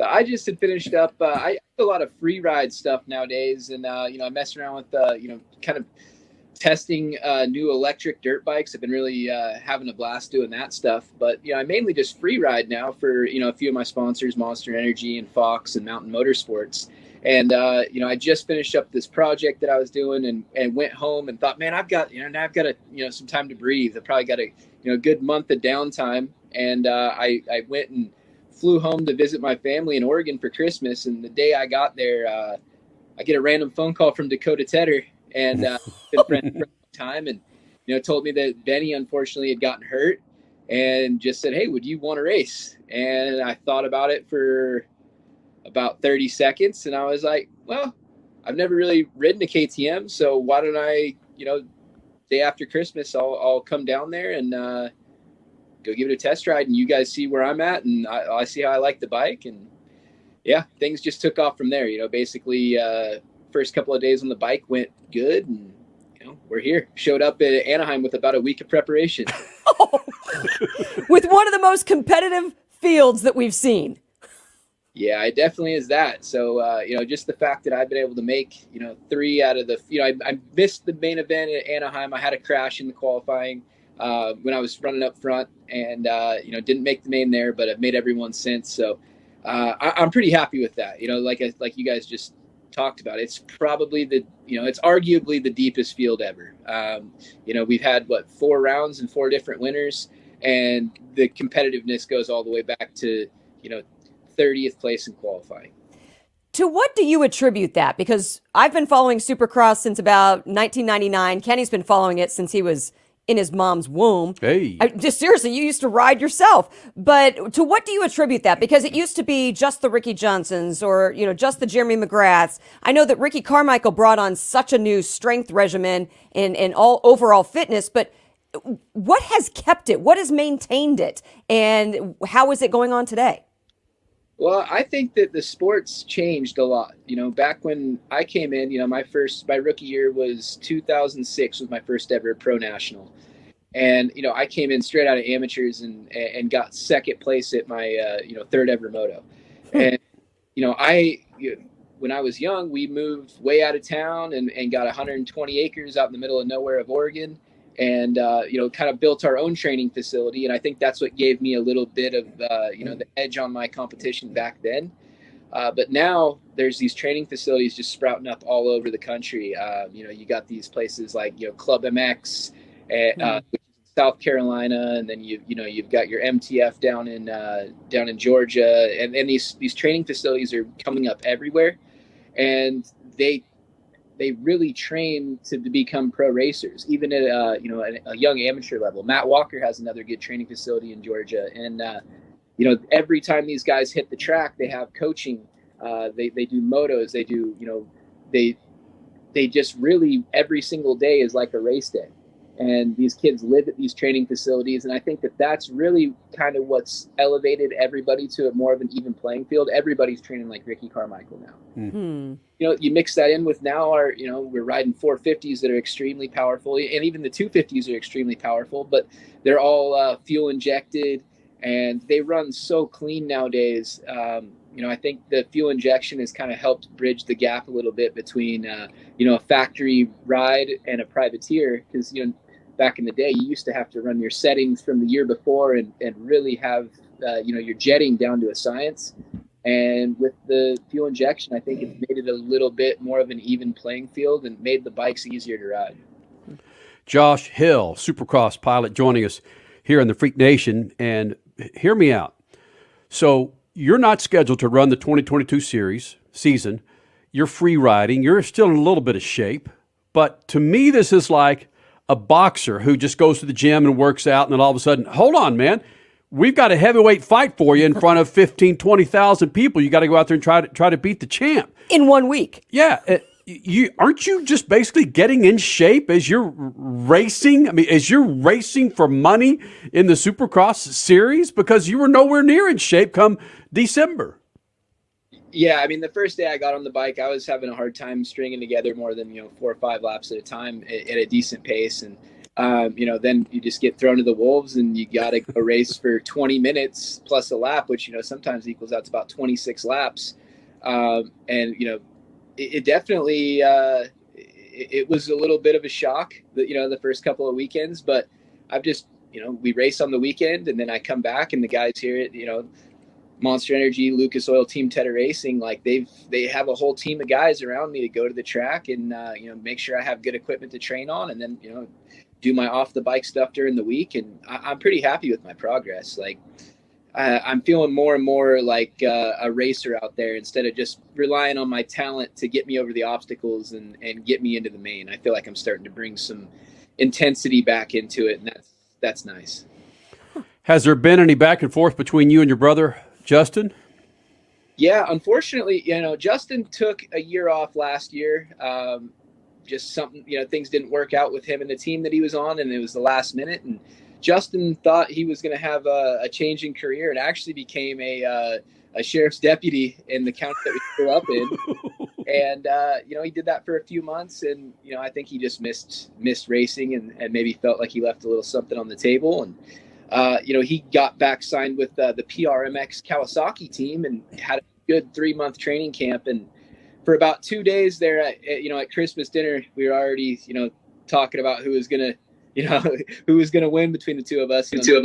I just had finished up. I do a lot of free ride stuff nowadays, and I mess around with kind of testing new electric dirt bikes. I've been really having a blast doing that stuff. But I mainly just free ride now for a few of my sponsors, Monster Energy and Fox and Mountain Motorsports. And I just finished up this project that I was doing, and went home and thought, man, I've got now I've got some time to breathe. I probably got a good month of downtime, and I went and flew home to visit my family in Oregon for Christmas. And the day I got there, I get a random phone call from Dakota Tedder, and been friends for a long time, and told me that Benny unfortunately had gotten hurt, and just said, hey, would you want to race? And I thought about it for about 30 seconds, and I was like, well, I've never really ridden a KTM, so why don't I, day after Christmas, I'll come down there and go give it a test ride, and you guys see where I'm at, and I see how I like the bike. And yeah, things just took off from there. Basically first couple of days on the bike went good, and we're here. Showed up at Anaheim with about a week of preparation. With one of the most competitive fields that we've seen. Yeah, it definitely is that. So, just the fact that I've been able to make, 3 out of the, I missed the main event at Anaheim. I had a crash in the qualifying when I was running up front, and, didn't make the main there, but I've made everyone since. So I'm pretty happy with that. Like you guys just talked about, it's probably it's arguably the deepest field ever. We've had 4 rounds and 4 different winners, and the competitiveness goes all the way back to, 30th place in qualifying. To what do you attribute that? Because I've been following Supercross since about 1999. Kenny's been following it since he was in his mom's womb. Hey. Just seriously, you used to ride yourself. But to what do you attribute that? Because it used to be just the Ricky Johnsons or, just the Jeremy McGraths. I know that Ricky Carmichael brought on such a new strength regimen and all overall fitness, but what has kept it? What has maintained it? And how is it going on today? Well, I think that the sport's changed a lot. Back when I came in, my rookie year was 2006 was my first ever pro national. And, I came in straight out of amateurs and got second place at my, third ever moto. And, when I was young, we moved way out of town and got 120 acres out in the middle of nowhere of Oregon. And, kind of built our own training facility. And I think that's what gave me a little bit of, the edge on my competition back then. But now there's these training facilities just sprouting up all over the country. You got these places like, Club MX, which is in South Carolina. And then you've got your MTF down in Georgia. And these training facilities are coming up everywhere. And they really train to become pro racers, even at a young amateur level. Matt Walker has another good training facility in Georgia, and every time these guys hit the track, they have coaching. They do motos. They do they just really every single day is like a race day, and these kids live at these training facilities. And I think that that's really kind of what's elevated everybody to a more of an even playing field. Everybody's training like Ricky Carmichael now. Hmm. You know, you mix that in with now we're riding 450s that are extremely powerful, and even the 250s are extremely powerful, but they're all fuel injected and they run so clean nowadays. I think the fuel injection has kind of helped bridge the gap a little bit between, a factory ride and a privateer. Because, back in the day, you used to have to run your settings from the year before and really have, your jetting down to a science. And with the fuel injection, I think it's made it a little bit more of an even playing field and made the bikes easier to ride. Josh Hill, Supercross pilot, joining us here in the Freak Nation. And hear me out. So you're not scheduled to run the 2022 season. You're free riding. You're still in a little bit of shape. But to me, this is like a boxer who just goes to the gym and works out, and then all of a sudden, hold on, man. We've got a heavyweight fight for you in front of 15, 20,000 people. You got to go out there and try to beat the champ. In 1 week. Yeah. Aren't you just basically getting in shape as you're racing? I mean, as you're racing for money in the Supercross series? Because you were nowhere near in shape come December. Yeah, I mean, the first day I got on the bike, I was having a hard time stringing together more than 4 or 5 laps at a time at a decent pace. And then you just get thrown to the wolves and you got to go race for 20 minutes plus a lap, which, sometimes equals out to about 26 laps. It definitely, it was a little bit of a shock, the first couple of weekends, but I've just, we race on the weekend and then I come back and the guys here at, Monster Energy, Lucas Oil, Team Tedder Racing, like they have a whole team of guys around me to go to the track and, make sure I have good equipment to train on and then, do my off the bike stuff during the week. And I'm pretty happy with my progress. Like I'm feeling more and more like a racer out there instead of just relying on my talent to get me over the obstacles and get me into the main. I feel like I'm starting to bring some intensity back into it. And that's nice. Has there been any back and forth between you and your brother, Justin? Yeah, unfortunately, Justin took a year off last year. Just something, things didn't work out with him and the team that he was on, and it was the last minute. And Justin thought he was going to have a change in career and actually became a sheriff's deputy in the county that we grew up in. And, he did that for a few months. And, I think he just missed racing and maybe felt like he left a little something on the table. And, he got back signed with the PRMX Kawasaki team and had a good 3-month training camp. And for about 2 days there at Christmas dinner, we were already, talking about who was going to win between the two of us. 2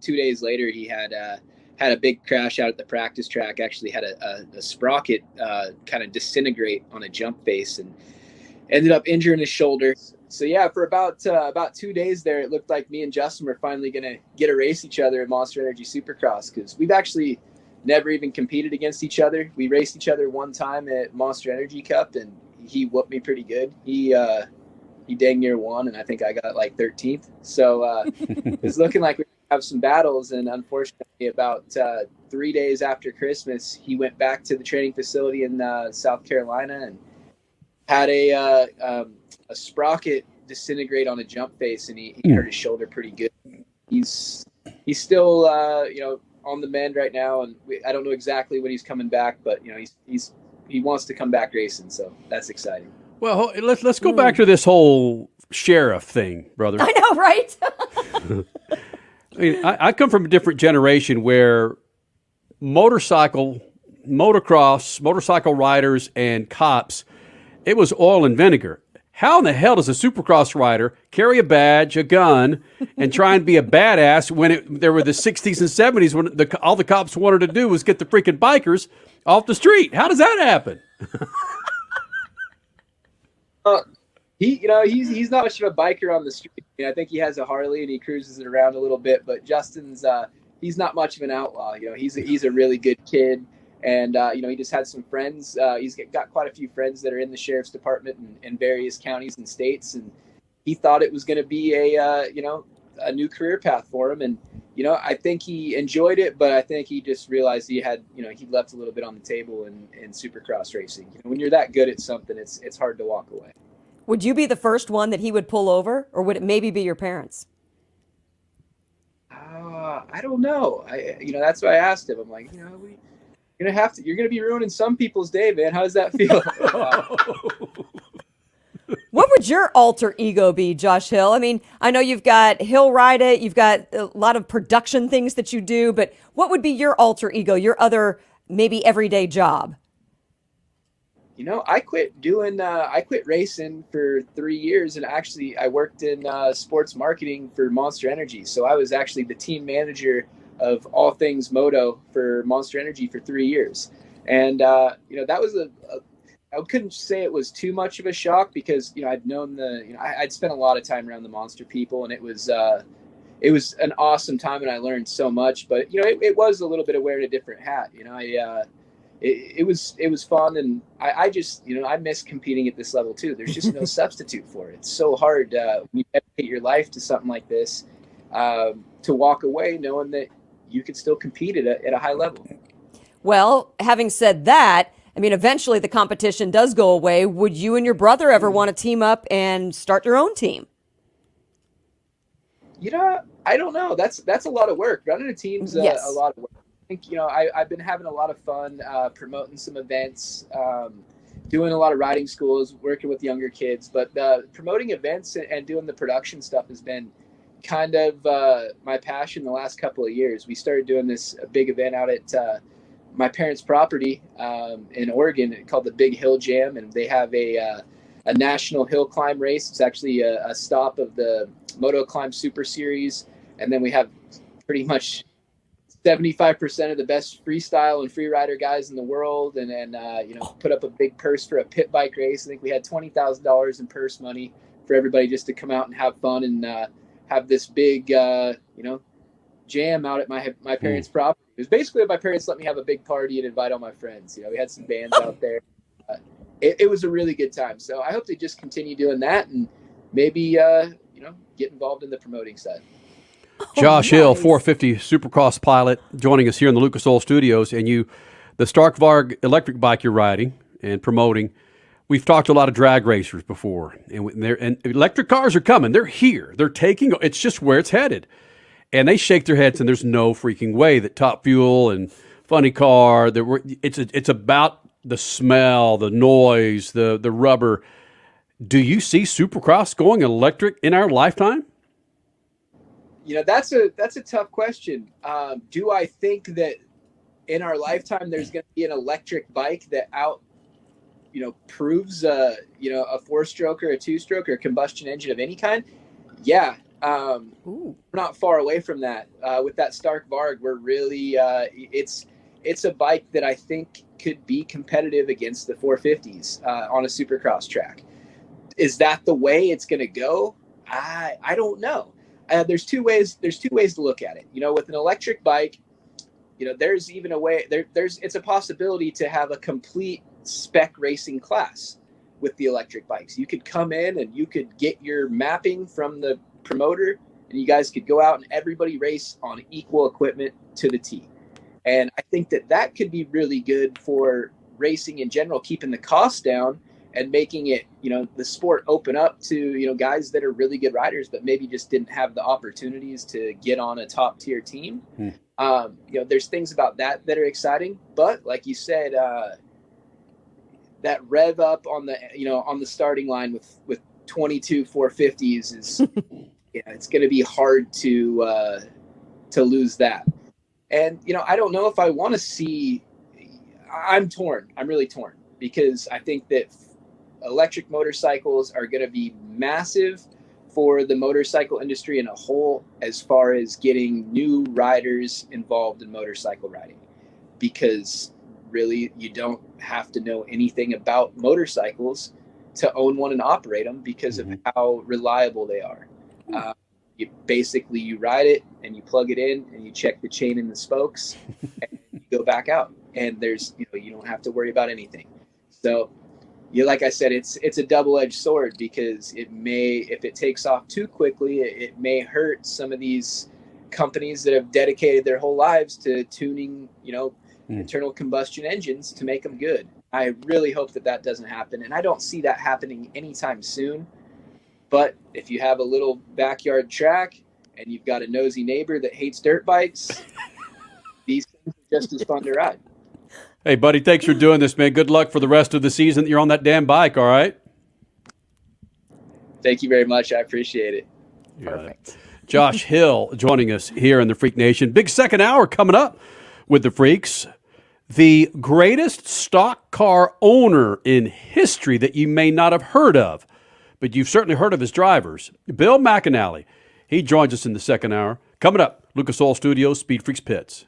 days later, he had a big crash out at the practice track, actually had a sprocket kind of disintegrate on a jump face and ended up injuring his shoulder. So yeah, for about 2 days there, it looked like me and Justin were finally going to get to race each other in Monster Energy Supercross, because we've actually never even competed against each other. We raced each other one time at Monster Energy Cup, and he whooped me pretty good. He dang near won, and I think I got like 13th. So it's looking like we have some battles. And unfortunately, about 3 days after Christmas, he went back to the training facility in South Carolina and had a sprocket disintegrate on a jump face, and he hurt his shoulder pretty good. He's still on the mend right now, and I don't know exactly when he's coming back, but he wants to come back racing, so that's exciting. Well, let's go back to this whole sheriff thing, brother. I know, right? I mean, I come from a different generation where motorcycle riders and cops, it was oil and vinegar. How in the hell does a Supercross rider carry a badge, a gun, and try and be a badass when there were the 60s and 70s when all the cops wanted to do was get the freaking bikers off the street? How does that happen? He's not much of a biker on the street. I think he has a Harley and he cruises it around a little bit, but Justin's he's not much of an outlaw. He's a really good kid. And, he just had some friends. He's got quite a few friends that are in the sheriff's department in various counties and states. And he thought it was going to be a new career path for him. And, I think he enjoyed it, but I think he just realized he left a little bit on the table in Supercross racing. When you're that good at something, it's hard to walk away. Would you be the first one that he would pull over, or would it maybe be your parents? I don't know. That's why I asked him. I'm like, you're gonna be ruining some people's day, man. How does that feel? What would your alter ego be, Josh Hill? I mean, I know you've got Hill Ride It, you've got a lot of production things that you do, but what would be your alter ego, your other maybe everyday job? I quit racing for 3 years, and actually I worked in sports marketing for Monster Energy. So I was actually the team manager of all things moto for Monster Energy for 3 years. And, that was I couldn't say it was too much of a shock because, I'd known I'd spent a lot of time around the Monster people, and it was an awesome time, and I learned so much, but, it was a little bit of wearing a different hat. It was fun, and I just I miss competing at this level too. There's just no substitute for it. It's so hard when you dedicate your life to something like this, to walk away knowing that you could still compete at a high level. Well, having said that, I mean, eventually the competition does go away. Would you and your brother ever want to team up and start your own team? I don't know. That's a lot of work. Running a team's Yes. a lot of work. I think, I've been having a lot of fun promoting some events, doing a lot of riding schools, working with younger kids. But promoting events and doing the production stuff has been kind of my passion the last couple of years. We started doing this big event out at my parents' property in Oregon called the Big Hill Jam, and they have a national hill climb race. It's actually a stop of the Moto Climb Super Series, and then we have pretty much 75% of the best freestyle and freerider guys in the world, and then put up a big purse for a pit bike race. I think we had $20,000 in purse money for everybody just to come out and have fun and have this big jam out at my parents' property. It was basically my parents let me have a big party and invite all my friends. We had some bands out there. It was a really good time. So I hope they just continue doing that and maybe get involved in the promoting side. Josh Hill, 450 Supercross pilot, joining us here in the Lucas Oil Studios. And the Stark Varg electric bike you're riding and promoting, we've talked to a lot of drag racers before, and electric cars are coming. They're here. They're taking. It's just where it's headed, and they shake their heads. And there's no freaking way that Top Fuel and Funny Car. It's about the smell, the noise, the rubber. Do you see Supercross going electric in our lifetime? That's a tough question. Do I think that in our lifetime there's going to be an electric bike that proves a 4-stroke or a 2-stroke or a combustion engine of any kind? Yeah. We're not far away from that. With that Stark Varg, we're really it's a bike that I think could be competitive against the 450s on a Supercross track. Is that the way it's going to go? I don't know. There's two ways to look at it. With an electric bike, there's even a way it's a possibility to have a complete spec racing class with the electric bikes. You could come in and you could get your mapping from the promoter, and you guys could go out and everybody race on equal equipment to the T. And I think that could be really good for racing in general, keeping the cost down and making it, the sport open up to, guys that are really good riders, but maybe just didn't have the opportunities to get on a top tier team. There's things about that are exciting, but like you said, that rev up on the starting line with 22 450s is, it's going to be hard to lose that. And, I don't know if I want to see, I'm torn. I'm really torn because I think that electric motorcycles are going to be massive for the motorcycle industry in a whole, as far as getting new riders involved in motorcycle riding, because really you don't have to know anything about motorcycles to own one and operate them because of how reliable they are. You ride it and you plug it in and you check the chain and the spokes and you go back out, and there's you don't have to worry about anything. So like I said, it's a double-edged sword, because it may, if it takes off too quickly, it may hurt some of these companies that have dedicated their whole lives to tuning internal combustion engines to make them good. I really hope that doesn't happen, and I don't see that happening anytime soon. But if you have a little backyard track and you've got a nosy neighbor that hates dirt bikes, these things are just as fun to ride. Hey, buddy, thanks for doing this, man. Good luck for the rest of the season that you're on that damn bike, all right? Thank you very much. I appreciate it. Perfect. Josh Hill joining us here in the Freak Nation. Big second hour coming up with the Freaks. The greatest stock car owner in history that you may not have heard of, but you've certainly heard of his drivers. Bill McAnally. He joins us in the second hour. Coming up, Lucas Oil Studios, SpeedFreaks Pits.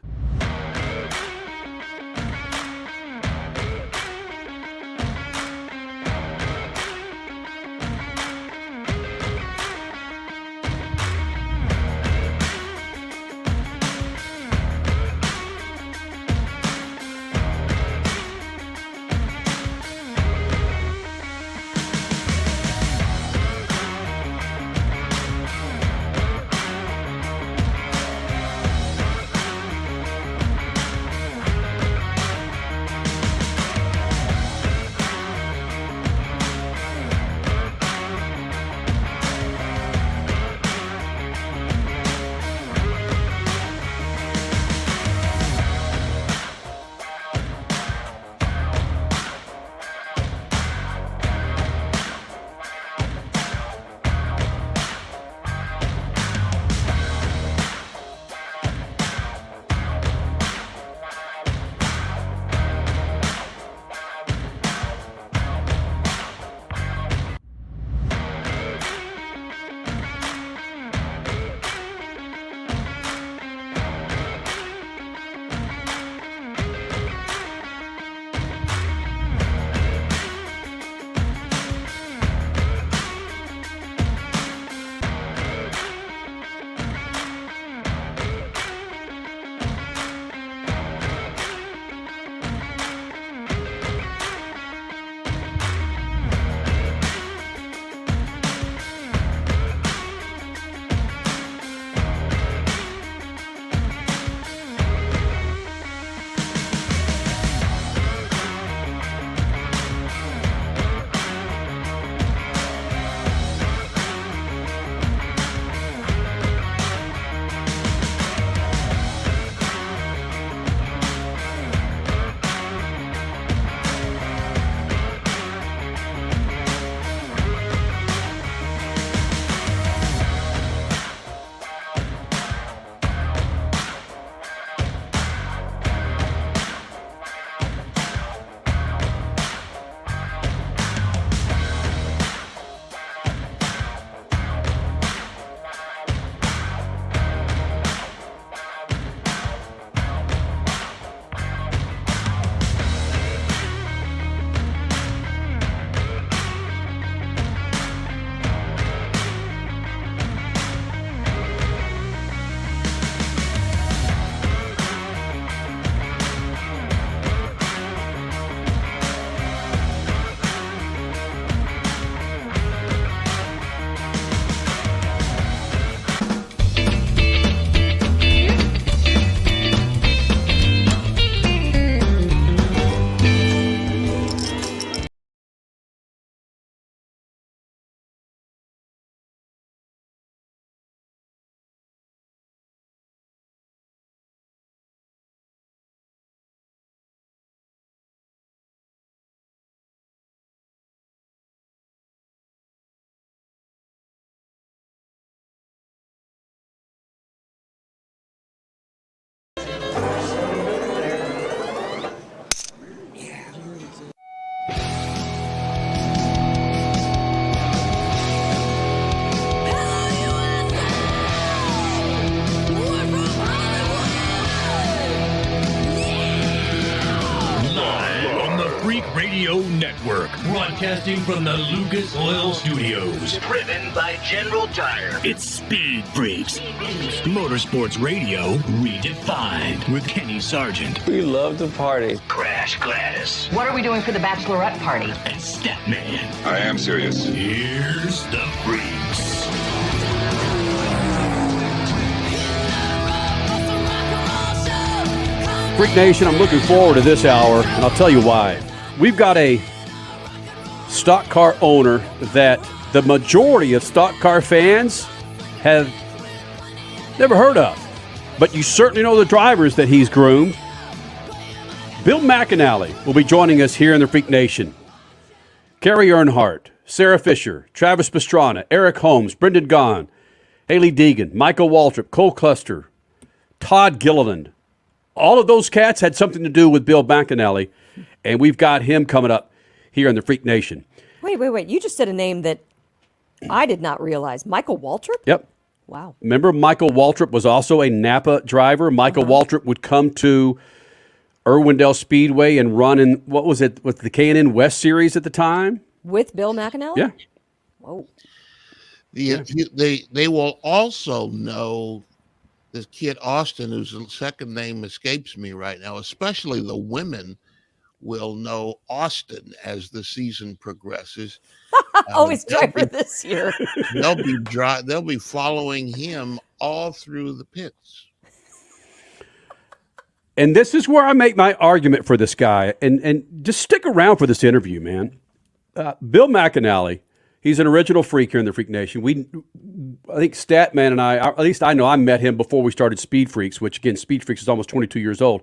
Radio Network, broadcasting from the Lucas Oil Studios. Driven by General Tire. It's Speed Freaks, motorsports radio redefined with Kenny Sargent. We love to party. Crash Gladys. What are we doing for the bachelorette party? And Statman. I am serious. Here's the Freaks. Freak Nation, I'm looking forward to this hour, and I'll tell you why. we've got a stock car owner that the majority of stock car fans have never heard of, but you certainly know the drivers that he's groomed. Bill McAnally will be joining us here in the Freak Nation. Kerry Earnhardt, Sarah Fisher, Travis Pastrana, Eric Holmes, Brendan Gaughan, Haley Deegan, Michael Waltrip, Cole Custer, Todd Gilliland. All of those cats had something to do with Bill McAnally, and we've got him coming up here in the Freak Nation. Wait. You just said a name that I did not realize. Michael Waltrip? Yep. Wow. Remember Michael Waltrip was also a Napa driver? Michael Waltrip would come to Irwindale Speedway and run in, what was it, with the K&N West Series at the time? With Bill McAnally? Yeah. Whoa. They will also know this kid Austin, whose second name escapes me right now, especially the women will know Austin as the season progresses. Always driver this year. They'll be following him all through the pits. And this is where I make my argument for this guy. And just stick around for this interview, man. Bill McAnally, he's an original freak here in the Freak Nation. I think Statman and I, at least I know I met him before we started SpeedFreaks, which again, SpeedFreaks is almost 22 years old.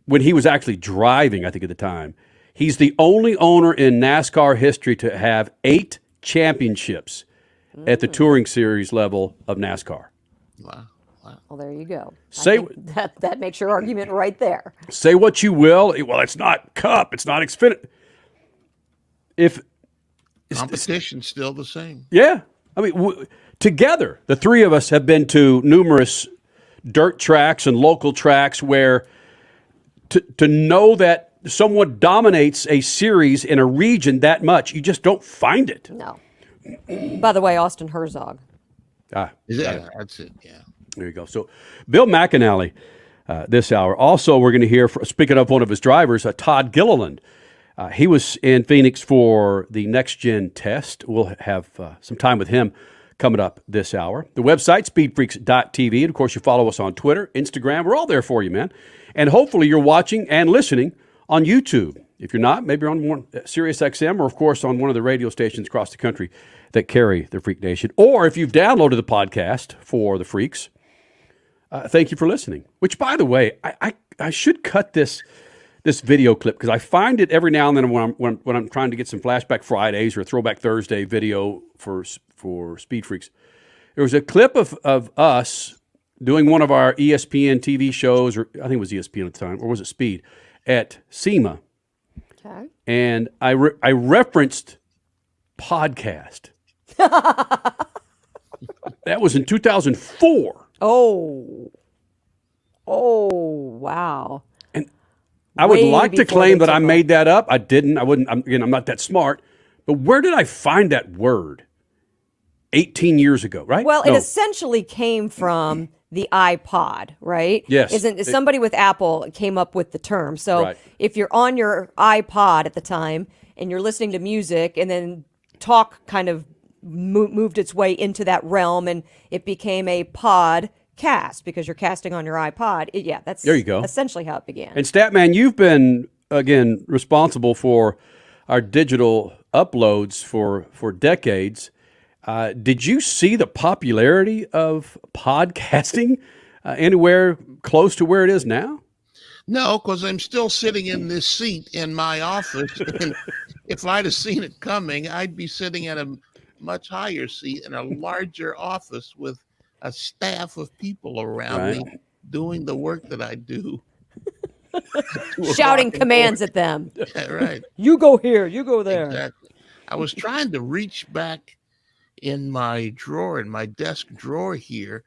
When he was actually driving, I think at the time. He's the only owner in NASCAR history to have 8 championships at the Touring Series level of NASCAR. Wow. Well, there you go. That makes your argument right there. Say what you will. Well, it's not Cup. It's not Xfinity. Competition's still the same. Yeah. I mean, together, the three of us have been to numerous dirt tracks and local tracks where to know that someone dominates a series in a region that much, you just don't find it. No. By the way, Austin Herzog. That's it, yeah. There you go. So, Bill McAnally this hour. Also, we're going to hear, speaking of one of his drivers, Todd Gilliland. He was in Phoenix for the Next Gen test. We'll have some time with him coming up this hour. The website, speedfreaks.tv. And, of course, you follow us on Twitter, Instagram. We're all there for you, man. And hopefully you're watching and listening on YouTube. If you're not, maybe you're on Sirius XM or, of course, on one of the radio stations across the country that carry the Freak Nation. Or if you've downloaded the podcast for the Freaks, thank you for listening. Which, by the way, I should cut this video clip because I find it every now and then when I'm trying to get some Flashback Fridays or Throwback Thursday video for Speed Freaks. There was a clip of us doing one of our ESPN TV shows, or I think it was ESPN at the time, or was it Speed, at SEMA. Okay. And I referenced podcast. That was in 2004. Oh, wow. And I would like to claim that I made that up. I didn't. I wouldn't. I'm not that smart. But where did I find that word? 18 years ago, right? Well, it essentially came from the iPod, right? Yes. Somebody with Apple came up with the term. So if you're on your iPod at the time and you're listening to music, and then talk kind of moved its way into that realm, and it became a podcast because you're casting on your iPod. That's there you go. Essentially how it began. And Statman, you've been, again, responsible for our digital uploads for decades. Did you see the popularity of podcasting anywhere close to where it is now? No, because I'm still sitting in this seat in my office. And if I'd have seen it coming, I'd be sitting at a much higher seat in a larger office with a staff of people around me doing the work that I do. Shouting commands at them. Yeah, right. You go here, you go there. Exactly. I was trying to reach back in my drawer, in my desk drawer here.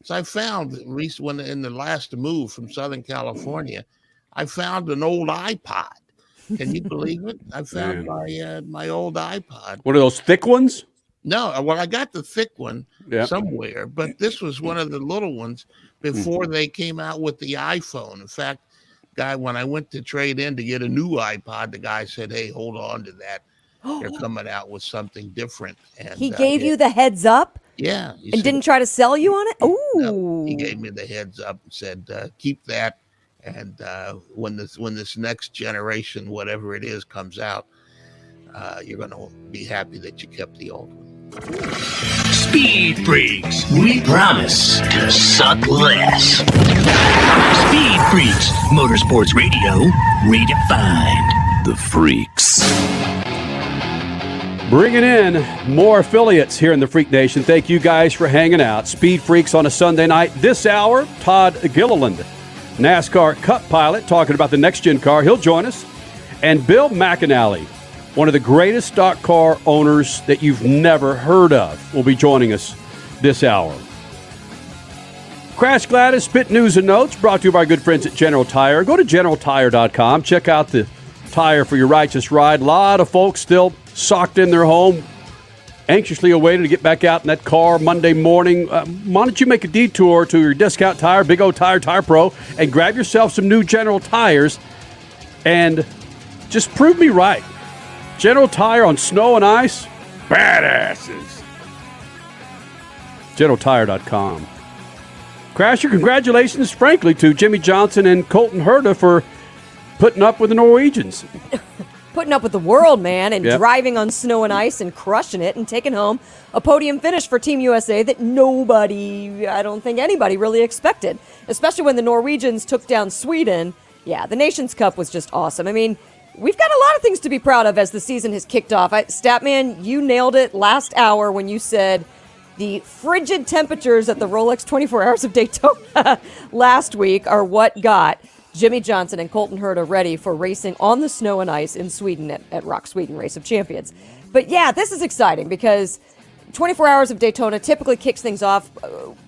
So I found, at least when in the last move from Southern California, I found an old iPod. Can you believe it? I found my old iPod. One of those thick ones? No, well, I got the thick one somewhere, but this was one of the little ones before they came out with the iPhone. In fact, when I went to trade in to get a new iPod, the guy said, "Hey, hold on to that. They're coming out with something different." And he gave you the heads up? Yeah. And didn't try to sell you on it? Ooh. No, he gave me the heads up and said, keep that And when this next generation, whatever it is, comes out, you're going to be happy that you kept the old one. Speed Freaks, we promise to suck less. Speed Freaks, Motorsports Radio, redefined. The Freaks. Bringing in more affiliates here in the Freak Nation. Thank you guys for hanging out. Speed Freaks on a Sunday night. This hour, Todd Gilliland, NASCAR Cup pilot, talking about the next-gen car. He'll join us. And Bill McAnally, one of the greatest stock car owners that you've never heard of, will be joining us this hour. Crash Gladys, Pit News and Notes, brought to you by our good friends at General Tire. Go to GeneralTire.com. Check out the tire for your righteous ride. A lot of folks still socked in their home, anxiously awaiting to get back out in that car Monday morning. Why don't you make a detour to your Discount Tire, Big O Tire, Tire Pro, and grab yourself some new General Tires and just prove me right. General Tire on snow and ice, badasses. GeneralTire.com. Crasher, congratulations, frankly, to Jimmie Johnson and Colton Herta for putting up with the Norwegians. Putting up with the world, man, and driving on snow and ice and crushing it and taking home a podium finish for Team USA that I don't think anybody really expected, especially when the Norwegians took down Sweden. Yeah, the Nations Cup was just awesome. I mean, we've got a lot of things to be proud of as the season has kicked off. Statman, you nailed it last hour when you said the frigid temperatures at the Rolex 24 Hours of Daytona last week are what got Jimmie Johnson and Colton Herta ready for racing on the snow and ice in Sweden at Rock Sweden Race of Champions. But yeah, this is exciting because 24 Hours of Daytona typically kicks things off.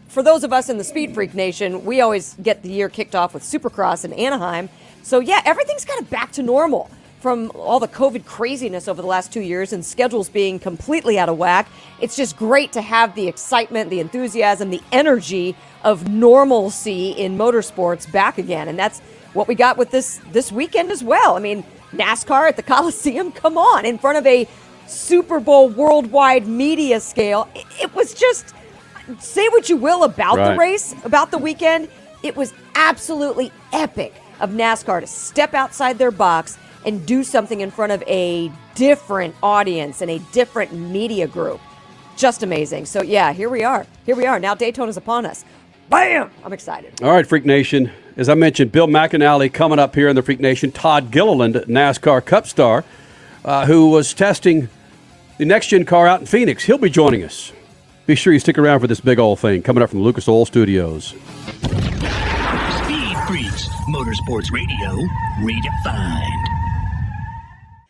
For those of us in the Speed Freak Nation, we always get the year kicked off with Supercross in Anaheim. So yeah, everything's kind of back to normal from all the COVID craziness over the last 2 years and schedules being completely out of whack. It's just great to have the excitement, the enthusiasm, the energy of normalcy in motorsports back again. And that's what we got with this weekend as well. I mean, NASCAR at the Coliseum, come on, in front of a Super Bowl worldwide media scale. It was just, say what you will about the race, about the weekend, it was absolutely epic of NASCAR to step outside their box and do something in front of a different audience and a different media group. Just amazing. So yeah, here we are. Now Daytona's upon us. Bam! I'm excited. All right, Freak Nation. As I mentioned, Bill McAnally coming up here in the Freak Nation. Todd Gilliland, NASCAR Cup star, who was testing the next-gen car out in Phoenix. He'll be joining us. Be sure you stick around for this big old thing coming up from the Lucas Oil Studios. Speed Freaks, Motorsports Radio, redefined.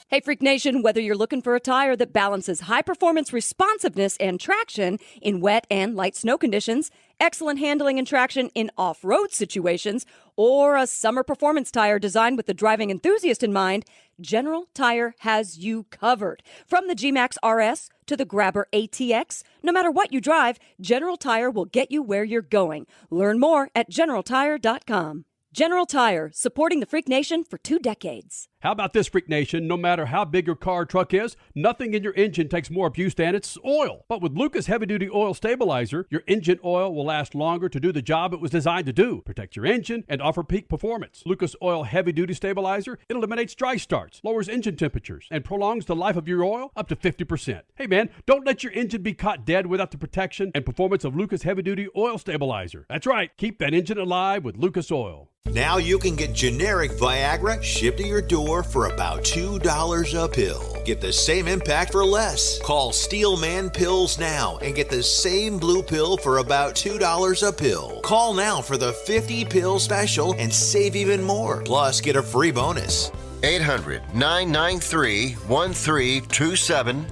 Hey, Freak Nation, whether you're looking for a tire that balances high-performance responsiveness and traction in wet and light snow conditions, excellent handling and traction in off-road situations, or a summer performance tire designed with the driving enthusiast in mind, General Tire has you covered. From the G-Max RS to the Grabber ATX, no matter what you drive, General Tire will get you where you're going. Learn more at GeneralTire.com. General Tire, supporting the Freak Nation for 2 decades. How about this, Freak Nation? No matter how big your car or truck is, nothing in your engine takes more abuse than its oil. But with Lucas Heavy Duty Oil Stabilizer, your engine oil will last longer to do the job it was designed to do. Protect your engine and offer peak performance. Lucas Oil Heavy Duty Stabilizer, it eliminates dry starts, lowers engine temperatures, and prolongs the life of your oil up to 50%. Hey man, don't let your engine be caught dead without the protection and performance of Lucas Heavy Duty Oil Stabilizer. That's right, keep that engine alive with Lucas Oil. Now you can get generic Viagra shipped to your door for about $2 a pill. Get the same impact for less. Call Steelman Pills now and get the same blue pill for about $2 a pill. Call now for the 50 pill special and save even more. Plus, get a free bonus. 800-993-1327.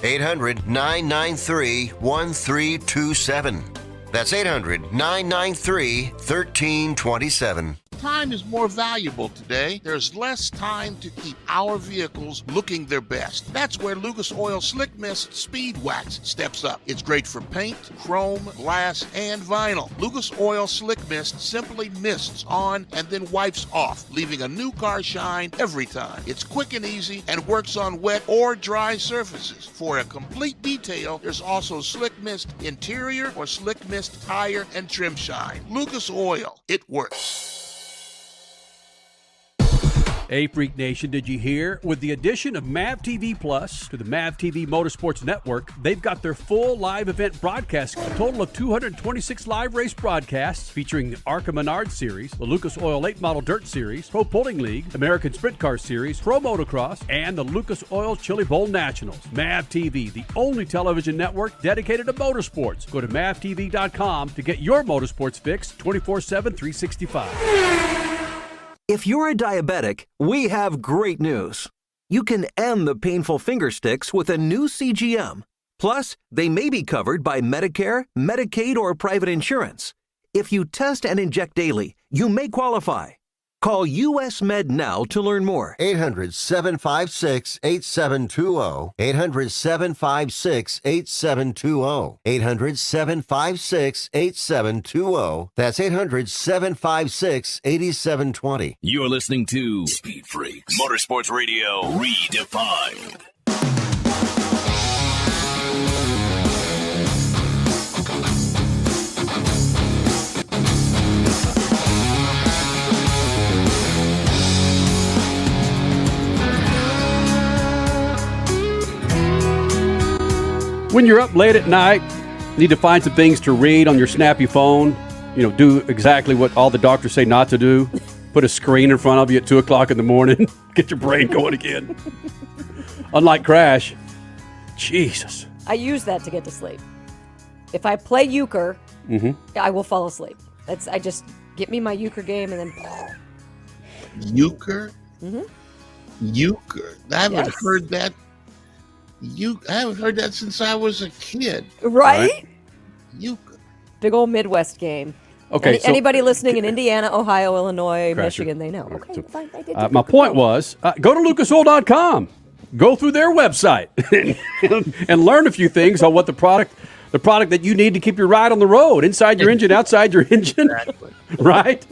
800-993-1327. That's 800-993-1327. Time is more valuable today. There's less time to keep our vehicles looking their best. That's where Lucas Oil Slick Mist Speed Wax steps up. It's great for paint, chrome, glass, and vinyl. Lucas Oil Slick Mist simply mists on and then wipes off, leaving a new car shine every time. It's quick and easy and works on wet or dry surfaces. For a complete detail, there's also Slick Mist Interior or Slick Mist Tire and Trim Shine. Lucas Oil, it works. Hey, Freak Nation, did you hear? With the addition of MAV TV Plus to the MAV TV Motorsports Network, they've got their full live event broadcast, a total of 226 live race broadcasts featuring the ARCA Menard Series, the Lucas Oil Late Model Dirt Series, Pro Pulling League, American Sprint Car Series, Pro Motocross, and the Lucas Oil Chili Bowl Nationals. MAV TV, the only television network dedicated to motorsports. Go to mavtv.com to get your motorsports fix 24/7, 365. If you're a diabetic, we have great news. You can end the painful finger sticks with a new CGM. Plus, they may be covered by Medicare, Medicaid, or private insurance. If you test and inject daily, you may qualify. Call US Med now to learn more. 800-756-8720. 800-756-8720. 800-756-8720. That's 800-756-8720. You're listening to Speed Freaks Motorsports Radio Redefined. When you're up late at night, you need to find some things to read on your snappy phone. You know, do exactly what all the doctors say not to do. Put a screen in front of you at 2 o'clock in the morning. Get your brain going again. Unlike Crash. Jesus. I use that to get to sleep. If I play euchre, I will fall asleep. I just get me my euchre game and then. Euchre? Euchre. I haven't heard that. I haven't heard that since I was a kid. Right? Euchre. Big old Midwest game. Okay. Anybody listening in Indiana, Ohio, Illinois, Crasher. Michigan, they know. Okay, fine. I did My point was, go to lucasoil.com. Go through their website and learn a few things on what the product that you need to keep your ride on the road, inside your engine, outside your engine. Exactly. Right?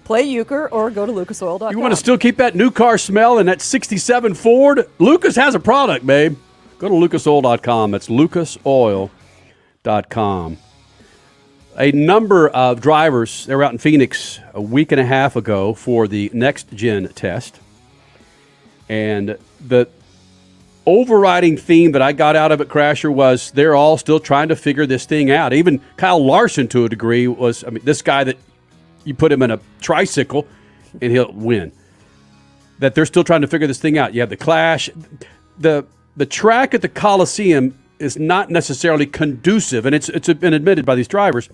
Play euchre or go to lucasoil.com. You want to still keep that new car smell in that 67 Ford? Lucas has a product, babe. Go to lucasoil.com. That's lucasoil.com. A number of drivers, they were out in Phoenix a week and a half ago for the next gen test. And the overriding theme that I got out of it, Crasher, was they're all still trying to figure this thing out. Even Kyle Larson, to a degree, was, this guy that you put him in a tricycle and he'll win. That they're still trying to figure this thing out. You have the clash. The track at the Coliseum is not necessarily conducive, and it's been admitted by these drivers,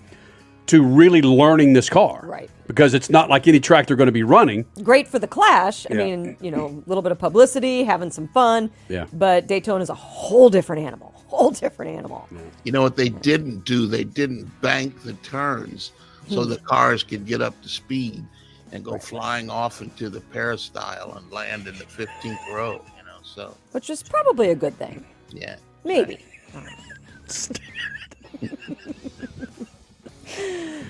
to really learning this car. Right. Because it's not like any track they're going to be running. Great for the clash. I mean, a little bit of publicity, having some fun. Yeah. But Daytona is a whole different animal. You know what they didn't do? They didn't bank the turns so the cars could get up to speed and go flying off into the peristyle and land in the 15th row, so. Which is probably a good thing. Yeah. Maybe.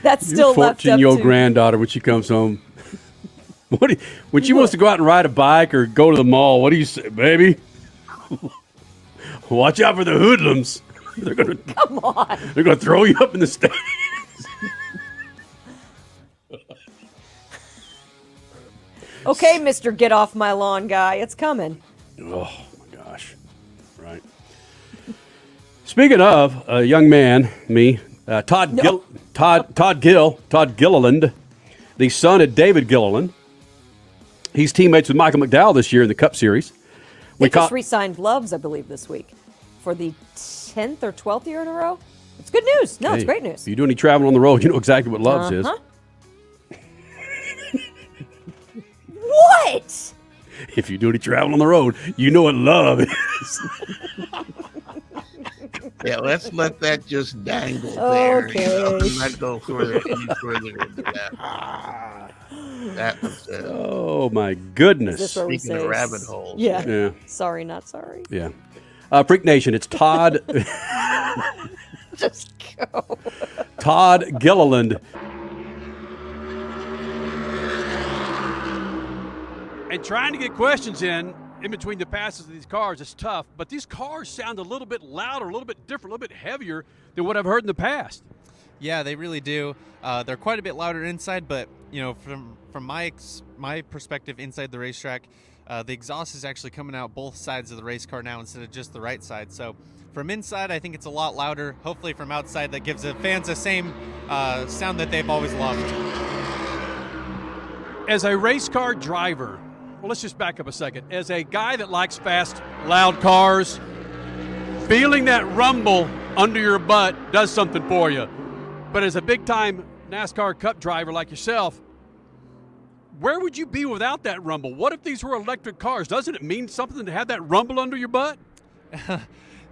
That's still Your left up to 14-year-old granddaughter when she comes home. When she wants to go out and ride a bike or go to the mall, what do you say, baby? Watch out for the hoodlums. They're gonna Come on. They're gonna throw you up in the stands. Okay, Mr. Get Off My Lawn guy, it's coming. Oh my gosh! Right. Speaking of a young man, Todd Gilliland, the son of David Gilliland. He's teammates with Michael McDowell this year in the Cup Series. They just re-signed Loves, I believe, this week for the 10th or 12th year in a row. It's good news. No, it's great news. If you do any traveling on the road, you know exactly what Loves is. What? If you do any traveling on the road, you know what love is. Yeah, let's let that just dangle there. Not go any further into that. That was oh my goodness! Speaking of rabbit holes. Yeah. Sorry, not sorry. Yeah. Freak Nation, it's Todd. Just go. Todd Gilliland. And trying to get questions in between the passes of these cars is tough, but these cars sound a little bit louder, a little bit different, a little bit heavier than what I've heard in the past. Yeah, they really do. They're quite a bit louder inside, but from my perspective inside the racetrack, the exhaust is actually coming out both sides of the race car now instead of just the right side. So from inside, I think it's a lot louder. Hopefully from outside, that gives the fans the same sound that they've always loved. As a race car driver, well, let's just back up a second. As a guy that likes fast, loud cars, feeling that rumble under your butt does something for you. But as a big-time NASCAR Cup driver like yourself, where would you be without that rumble? What if these were electric cars? Doesn't it mean something to have that rumble under your butt?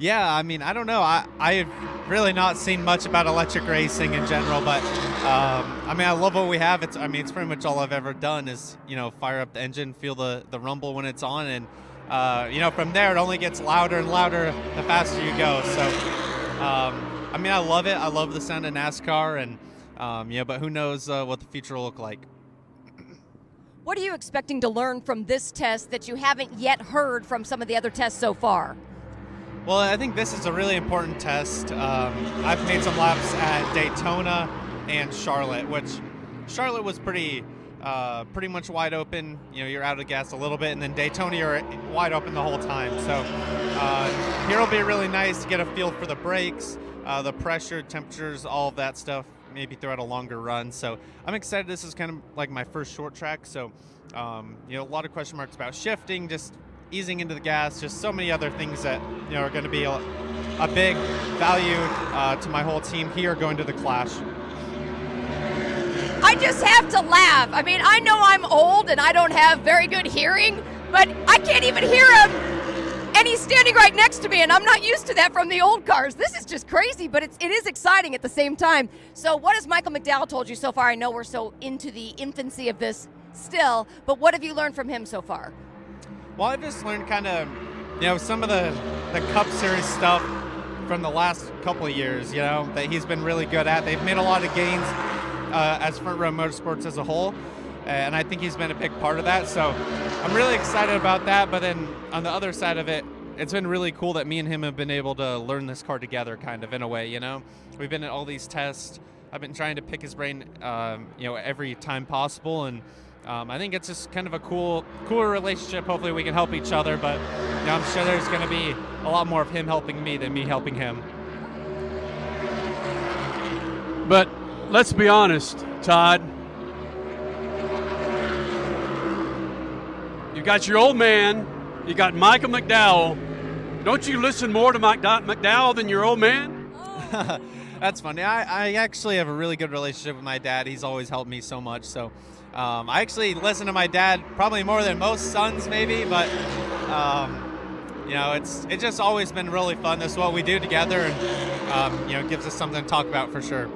Yeah, I mean, I don't know. I've really not seen much about electric racing in general, but I mean, I love what we have. It's pretty much all I've ever done is, fire up the engine, feel the rumble when it's on, and from there it only gets louder and louder the faster you go. So, I mean, I love it. I love the sound of NASCAR, and but who knows what the future will look like. What are you expecting to learn from this test that you haven't yet heard from some of the other tests so far? Well, I think this is a really important test. I've made some laps at Daytona and Charlotte, which Charlotte was pretty much wide open. You're out of gas a little bit, and then Daytona you're wide open the whole time. So here will be really nice to get a feel for the brakes, the pressure, temperatures, all of that stuff, maybe throughout a longer run. So I'm excited. This is kind of like my first short track. So, a lot of question marks about shifting, just easing into the gas, just so many other things that, are going to be a big value to my whole team here going to the Clash. I just have to laugh. I mean, I know I'm old and I don't have very good hearing, but I can't even hear him. And he's standing right next to me, and I'm not used to that from the old cars. This is just crazy, but it is exciting at the same time. So what has Michael McDowell told you so far? I know we're so into the infancy of this still, but what have you learned from him so far? Well, I've just learned kind of, some of the Cup Series stuff from the last couple of years, that he's been really good at. They've made a lot of gains as Front Row Motorsports as a whole, and I think he's been a big part of that. So I'm really excited about that. But then on the other side of it, it's been really cool that me and him have been able to learn this car together, kind of, in a way, We've been at all these tests. I've been trying to pick his brain, every time possible, and I think it's just kind of a cooler relationship. Hopefully we can help each other, but I'm sure there's going to be a lot more of him helping me than me helping him. But let's be honest, Todd. You got your old man. You got Michael McDowell. Don't you listen more to McDowell than your old man? That's funny. I actually have a really good relationship with my dad. He's always helped me so much. So I actually listen to my dad probably more than most sons, maybe. But it's just always been really fun. This is what we do together, and gives us something to talk about for sure.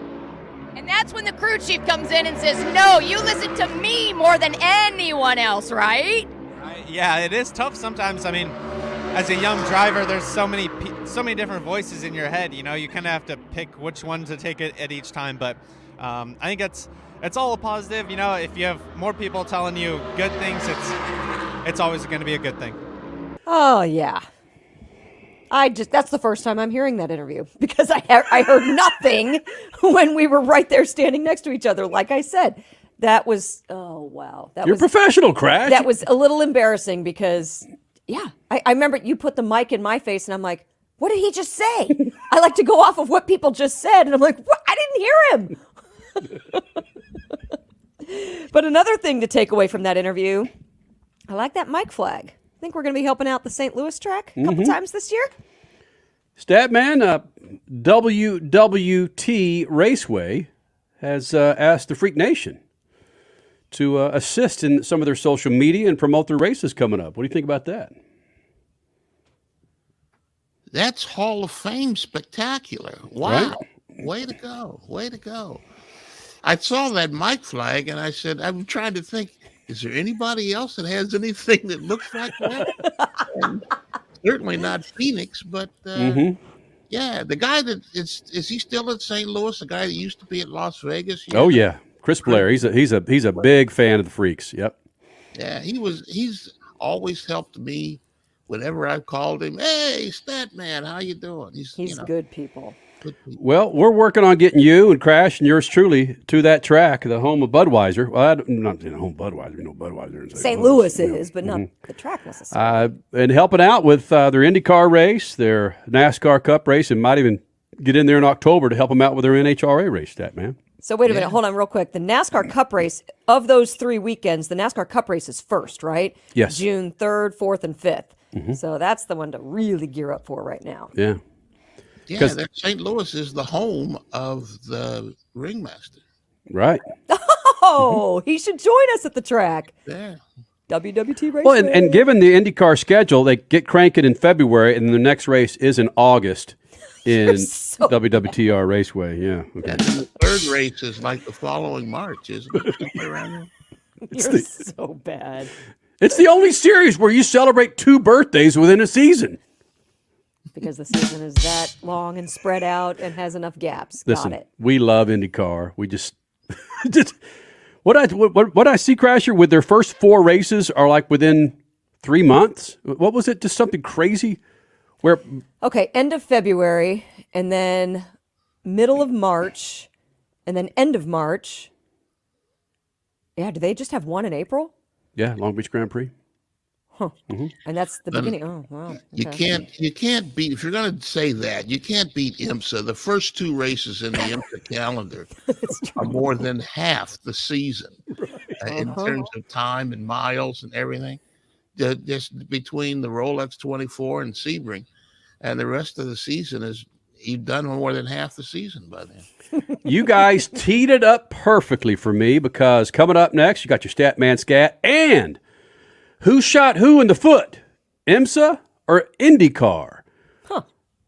And that's when the crew chief comes in and says, "No, you listen to me more than anyone else, right?" Yeah, it is tough sometimes. I mean, as a young driver, there's so many different voices in your head. You kind of have to pick which one to take it at each time. But I think it's all a positive. If you have more people telling you good things, it's always going to be a good thing. Oh yeah. That's the first time I'm hearing that interview, because I heard nothing when we were right there standing next to each other. Like I said, that was, oh wow. You're professional, Crash. That was a little embarrassing because, yeah, I remember you put the mic in my face and I'm like, what did he just say? I like to go off of what people just said. And I'm like, what? I didn't hear him. But another thing to take away from that interview, I like that mic flag. I think we're going to be helping out the St. Louis track a couple times this year. Statman, WWT Raceway has asked the Freak Nation to assist in some of their social media and promote their races coming up. What do you think about that? That's Hall of Fame spectacular. Wow. Right? Way to go. Way to go. I saw that mic flag and I said, I'm trying to think, is there anybody else that has anything that looks like that? And certainly not Phoenix, but yeah, the guy that is he still at St. Louis? The guy that used to be at Las Vegas? Oh yeah, Chris Blair. He's a big fan of the Freaks. Yep. Yeah, he's always helped me whenever I've called him. Hey, Statman, how you doing? He's good people. Well, we're working on getting you and Crash and yours truly to that track, the home of Budweiser. Well, not home of Budweiser. You know, Budweiser in St. Louis is, but not the track necessarily. And helping out with their IndyCar race, their NASCAR Cup race, and might even get in there in October to help them out with their NHRA race, that man. So wait a minute, hold on real quick. The NASCAR Cup race, of those 3 weekends, the NASCAR Cup race is first, right? Yes. June 3rd, 4th, and 5th. Mhm. So that's the one to really gear up for right now. Yeah. Yeah, that St. Louis is the home of the Ringmaster. Right. Oh, he should join us at the track. Yeah. WWT race. Well, and given the IndyCar schedule, they get cranking in February, and the next race is in August in WWTR Raceway. Yeah. Okay. And then the third race is like the following March, isn't it? Somewhere around there. You're so bad. It's the only series where you celebrate 2 birthdays within a season. Because the season is that long and spread out and has enough gaps. Listen, Got it. we love IndyCar. We just what I see, Crasher, with their first 4 races are like within 3 months. What was it? Just something crazy? Where? Okay, end of February, and then middle of March, and then end of March. Yeah, do they just have one in April? Yeah, Long Beach Grand Prix. Huh. And that's the beginning. Oh, wow. You Okay. can't beat, if you're going to say that, you can't beat IMSA. The first 2 races in the IMSA calendar are more than half the season in terms of time and miles and everything. Just between the Rolex 24 and Sebring, and the rest of the season is, you've done more than half the season by then. You guys teed it up perfectly for me, because coming up next, you got your Statman Scat and who shot who in the foot, IMSA or IndyCar? Huh.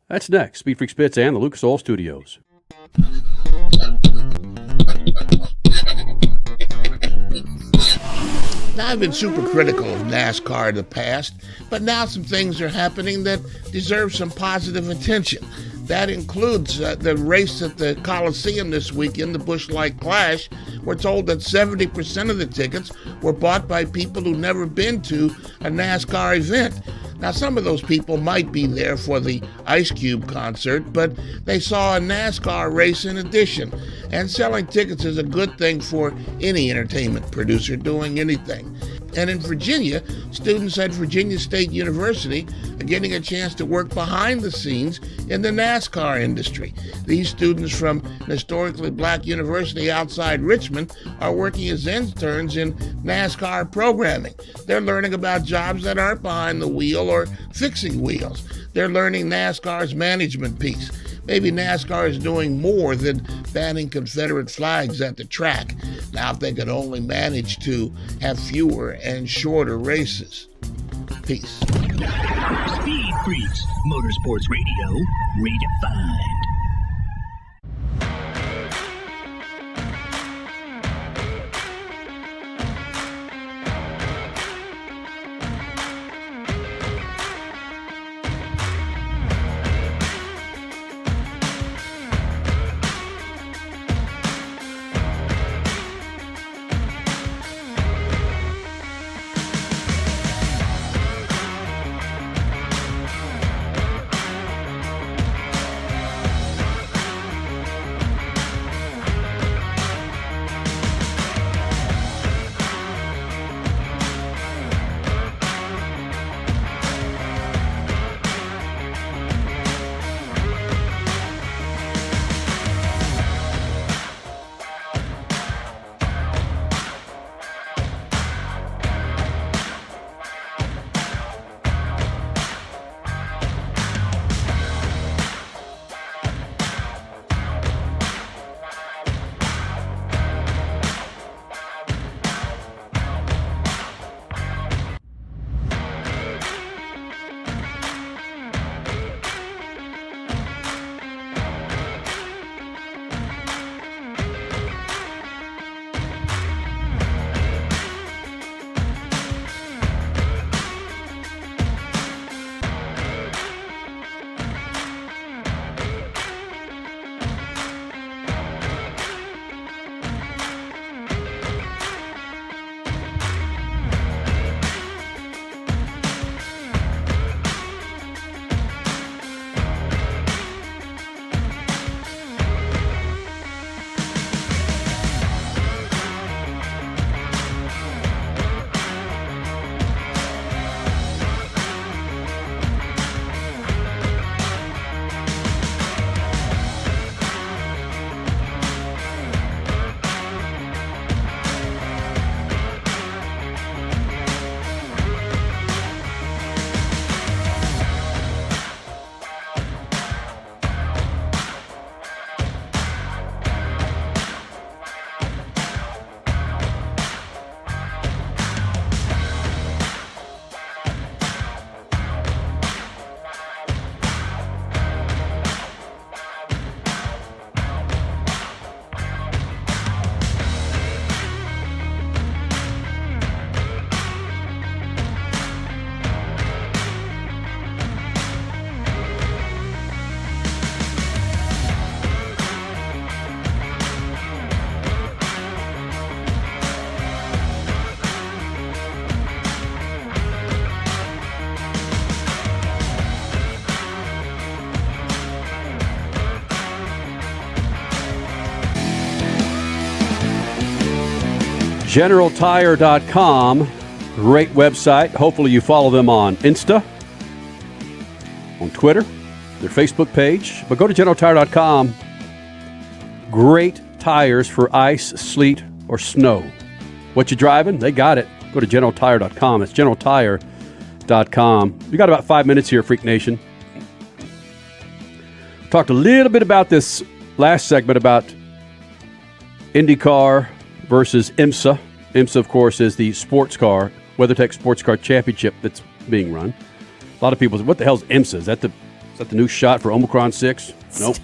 That's next. Speed Freaks Pits and the Lucas Oil Studios. Now, I've been super critical of NASCAR in the past, but now some things are happening that deserve some positive attention. That includes the race at the Coliseum this weekend, the Busch Light Clash. We're told that 70% of the tickets were bought by people who've never been to a NASCAR event. Now, some of those people might be there for the Ice Cube concert, but they saw a NASCAR race in addition. And selling tickets is a good thing for any entertainment producer doing anything. And in Virginia, students at Virginia State University are getting a chance to work behind the scenes in the NASCAR industry. These students from an historically black university outside Richmond are working as interns in NASCAR programming. They're learning about jobs that aren't behind the wheel or fixing wheels. They're learning NASCAR's management piece. Maybe NASCAR is doing more than banning Confederate flags at the track. Now, if they could only manage to have fewer and shorter races. Peace. Speed Freaks, Motorsports Radio, redefined. GeneralTire.com. Great website. Hopefully you follow them on Insta, on Twitter, their Facebook page. But go to GeneralTire.com. Great tires for ice, sleet, or snow. What you driving? They got it. Go to GeneralTire.com. It's GeneralTire.com. We got about 5 minutes here, Freak Nation. Talked a little bit about this last segment about IndyCar versus IMSA. IMSA, of course, is the sports car, WeatherTech Sports Car Championship that's being run. A lot of people say, what the hell is IMSA? Is that the new shot for Omicron 6? Nope.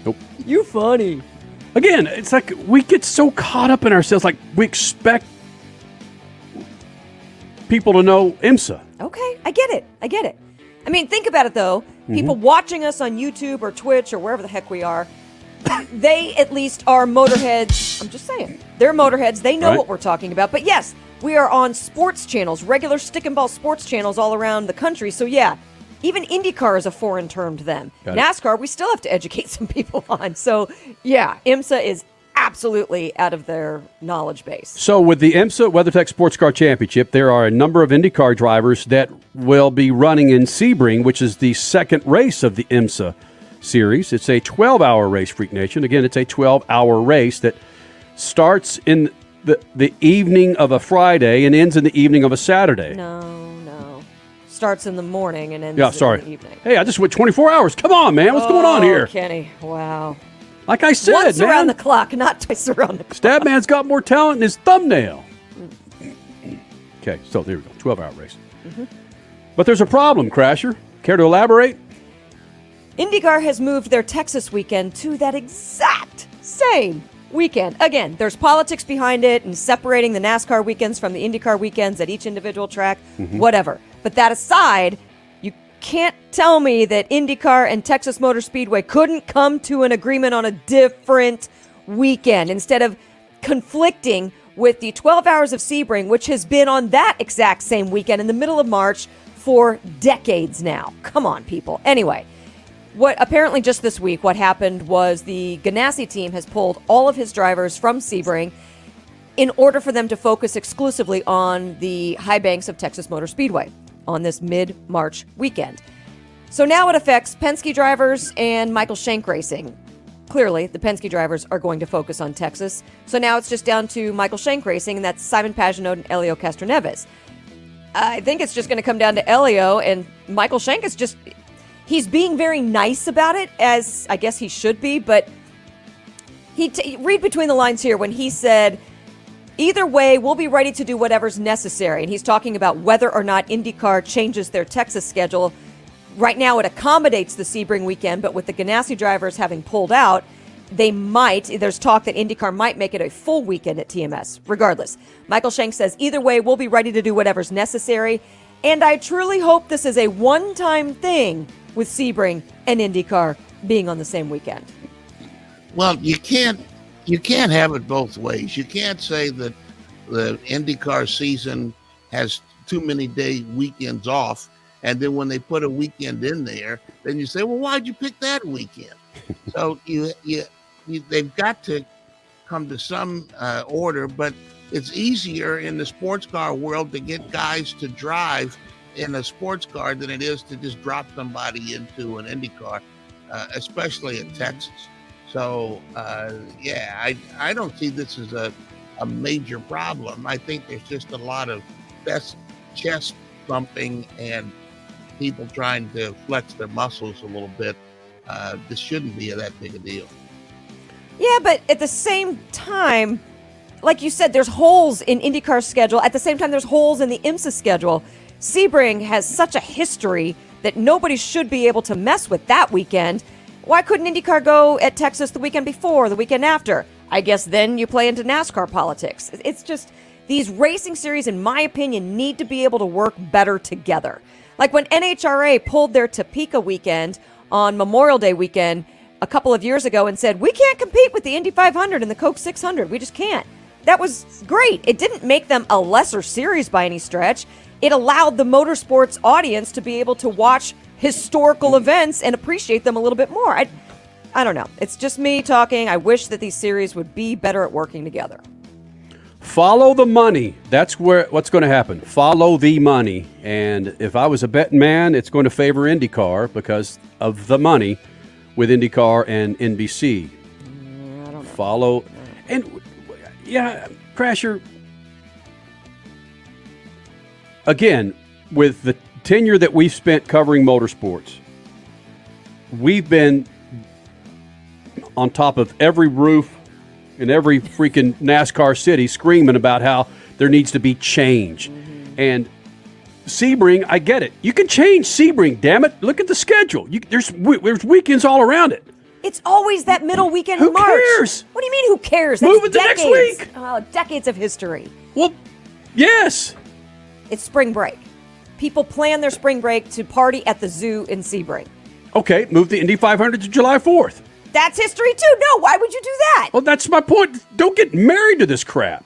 Nope. You funny. Again, it's like we get so caught up in ourselves, like we expect people to know IMSA. Okay, I get it. I mean, think about it, though. People watching us on YouTube or Twitch or wherever the heck we are, they at least are motorheads. I'm just saying. They're motorheads. They know what we're talking about. But yes, we are on sports channels, regular stick and ball sports channels all around the country. So yeah, even IndyCar is a foreign term to them. NASCAR, we still have to educate some people on. So yeah, IMSA is absolutely out of their knowledge base. So with the IMSA WeatherTech Sports Car Championship, there are a number of IndyCar drivers that will be running in Sebring, which is the second race of the IMSA series. It's a 12-hour race, Freak Nation. Again, it's a 12-hour race that starts in the evening of a Friday and ends in the evening of a Saturday. No. Starts in the morning and ends in the evening. Hey, I just went 24 hours. Come on, man. What's going on here? Kenny, wow. Like I said, Once man. around the clock, not twice around the clock. Stabman's got more talent in his thumbnail. Okay, so there we go. 12-hour race. But there's a problem, Crasher. Care to elaborate? IndyCar has moved their Texas weekend to that exact same weekend. Again, there's politics behind it and separating the NASCAR weekends from the IndyCar weekends at each individual track, whatever. But that aside, you can't tell me that IndyCar and Texas Motor Speedway couldn't come to an agreement on a different weekend instead of conflicting with the 12 Hours of Sebring, which has been on that exact same weekend in the middle of March for decades now. Come on, people. Anyway, what apparently just this week, what happened was the Ganassi team has pulled all of his drivers from Sebring in order for them to focus exclusively on the high banks of Texas Motor Speedway on this mid-March weekend. So now it affects Penske drivers and Michael Shank Racing. Clearly, the Penske drivers are going to focus on Texas. So now it's just down to Michael Shank Racing, and that's Simon Pagenaud and Elio Castroneves. I think it's just going to come down to Elio, and Michael Shank is just... He's being very nice about it, as I guess he should be, but read between the lines here when he said, either way, we'll be ready to do whatever's necessary. And he's talking about whether or not IndyCar changes their Texas schedule. Right now, it accommodates the Sebring weekend, but with the Ganassi drivers having pulled out, there's talk that IndyCar might make it a full weekend at TMS. Regardless, Michael Shank says, either way, we'll be ready to do whatever's necessary. And I truly hope this is a one-time thing with Sebring and IndyCar being on the same weekend. Well, you can't have it both ways. You can't say that the IndyCar season has too many weekends off, and then when they put a weekend in there, then you say, well, why'd you pick that weekend? So they've got to come to some order, but it's easier in the sports car world to get guys to drive in a sports car than it is to just drop somebody into an IndyCar, especially in Texas. So, I don't see this as a major problem. I think there's just a lot of chest thumping and people trying to flex their muscles a little bit. This shouldn't be that big a deal. Yeah, but at the same time, like you said, there's holes in IndyCar's schedule. At the same time, there's holes in the IMSA schedule. Sebring has such a history that nobody should be able to mess with that weekend. Why couldn't IndyCar go at Texas the weekend before, the weekend after? I guess then you play into NASCAR politics. It's just, these racing series, in my opinion, need to be able to work better together. Like when NHRA pulled their Topeka weekend on Memorial Day weekend a couple of years ago and said, we can't compete with the Indy 500 and the Coke 600. We just can't. That was great. It didn't make them a lesser series by any stretch. It allowed the motorsports audience to be able to watch historical events and appreciate them a little bit more. I don't know. It's just me talking. I wish that these series would be better at working together. Follow the money. That's what's going to happen. Follow the money. And if I was a betting man, it's going to favor IndyCar because of the money with IndyCar and NBC. I don't know. Follow. And, yeah, Crasher, again, with the tenure that we've spent covering motorsports, we've been on top of every roof in every freaking NASCAR city screaming about how there needs to be change. And Sebring, I get it. You can change Sebring, damn it. Look at the schedule. There's weekends all around it. It's always that middle weekend Who in March. cares? What do you mean, who cares? Move it to next week. Oh, decades of history. Well, yes. It's spring break. People plan their spring break to party at the zoo in Sebring. Okay, move the Indy 500 to July 4th. That's history too. No, why would you do that? Well, that's my point. Don't get married to this crap.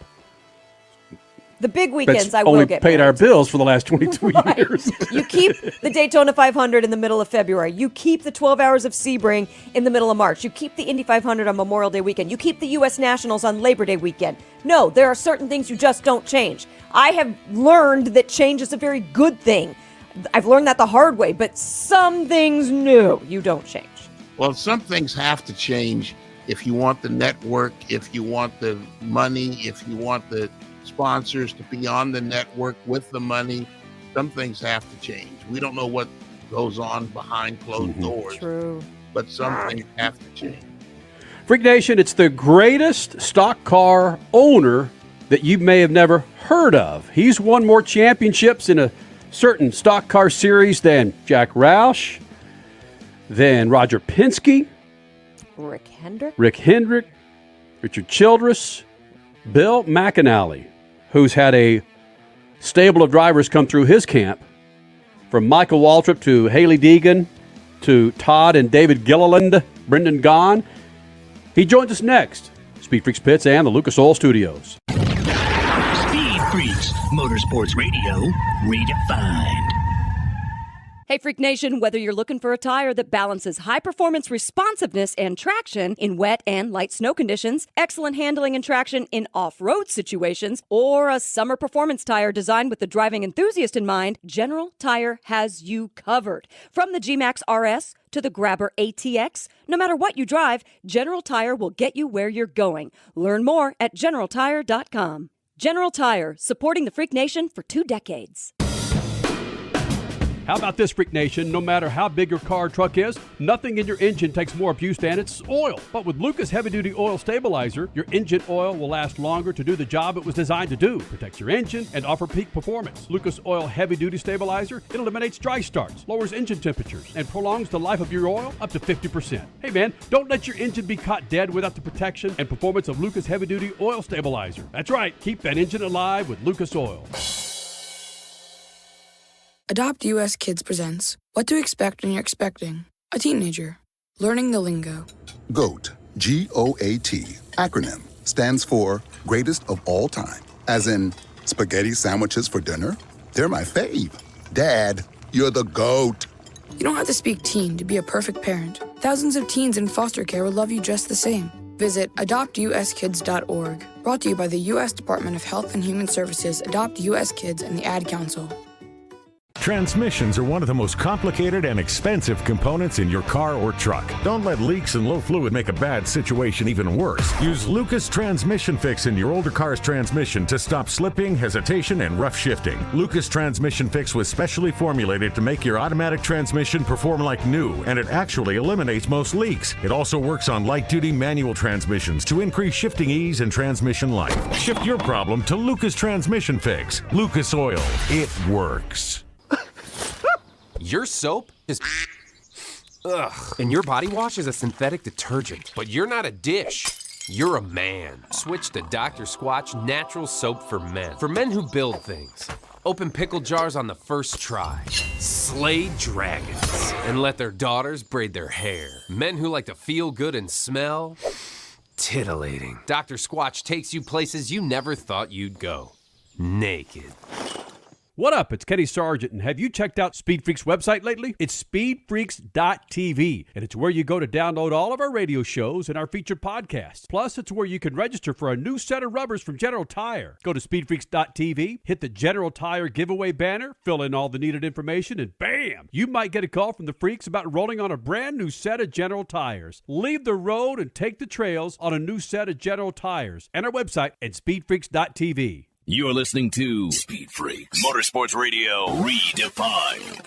The big weekends, That's I will only get paid married. our bills for the last 22 years. You keep the Daytona 500 in the middle of February. You keep the 12 hours of Sebring in the middle of March. You keep the Indy 500 on Memorial Day weekend. You keep the U.S. Nationals on Labor Day weekend. No, there are certain things you just don't change. I have learned that change is a very good thing. I've learned that the hard way, but some things, no, you don't change. Well, some things have to change if you want the network, if you want the money, if you want the sponsors to be on the network with the money. Some things have to change. We don't know what goes on behind closed doors. True. But some things have to change. Freak Nation, it's the greatest stock car owner that you may have never heard of. He's won more championships in a certain stock car series than Jack Roush, than Roger Penske, Rick Hendrick, Richard Childress, Bill McAnally, who's had a stable of drivers come through his camp, from Michael Waltrip to Haley Deegan to Todd and David Gilliland, Brendan Gaughan. He joins us next. Speed Freaks Pits and the Lucas Oil Studios. Speed Freaks, Motorsports Radio, redefined. Hey, Freak Nation, whether you're looking for a tire that balances high-performance responsiveness and traction in wet and light snow conditions, excellent handling and traction in off-road situations, or a summer performance tire designed with the driving enthusiast in mind, General Tire has you covered. From the G-Max RS to the Grabber ATX, no matter what you drive, General Tire will get you where you're going. Learn more at GeneralTire.com. General Tire, supporting the Freak Nation for 2 decades. How about this, Freak Nation? No matter how big your car or truck is, nothing in your engine takes more abuse than its oil. But with Lucas Heavy Duty Oil Stabilizer, your engine oil will last longer to do the job it was designed to do. Protect your engine and offer peak performance. Lucas Oil Heavy Duty Stabilizer, it eliminates dry starts, lowers engine temperatures, and prolongs the life of your oil up to 50%. Hey man, don't let your engine be caught dead without the protection and performance of Lucas Heavy Duty Oil Stabilizer. That's right, keep that engine alive with Lucas Oil. Adopt US Kids presents What to Expect When You're Expecting a Teenager. Learning the lingo. GOAT, G-O-A-T, acronym, stands for Greatest of All Time. As in, spaghetti sandwiches for dinner? They're my fave. Dad, you're the GOAT. You don't have to speak teen to be a perfect parent. Thousands of teens in foster care will love you just the same. Visit adoptuskids.org. Brought to you by the U.S. Department of Health and Human Services, Adopt U.S. Kids, and the Ad Council. Transmissions are one of the most complicated and expensive components in your car or truck. Don't let leaks and low fluid make a bad situation even worse. Use Lucas Transmission Fix in your older car's transmission to stop slipping, hesitation, and rough shifting. Lucas Transmission Fix was specially formulated to make your automatic transmission perform like new, and it actually eliminates most leaks. It also works on light-duty manual transmissions to increase shifting ease and transmission life. Shift your problem to Lucas Transmission Fix. Lucas Oil. It works. Your soap is ugh, and your body wash is a synthetic detergent. But you're not a dish. You're a man. Switch to Dr. Squatch Natural Soap for Men. For men who build things. Open pickle jars on the first try. Slay dragons. And let their daughters braid their hair. Men who like to feel good and smell titillating. Dr. Squatch takes you places you never thought you'd go. Naked. What up? It's Kenny Sargent, and have you checked out SpeedFreaks' website lately? It's speedfreaks.tv, and it's where you go to download all of our radio shows and our featured podcasts. Plus, it's where you can register for a new set of rubbers from General Tire. Go to speedfreaks.tv, hit the General Tire giveaway banner, fill in all the needed information, and bam! You might get a call from the freaks about rolling on a brand new set of General Tires. Leave the road and take the trails on a new set of General Tires. And our website at speedfreaks.tv. You're listening to Speed Freaks, Motorsports Radio Redefined.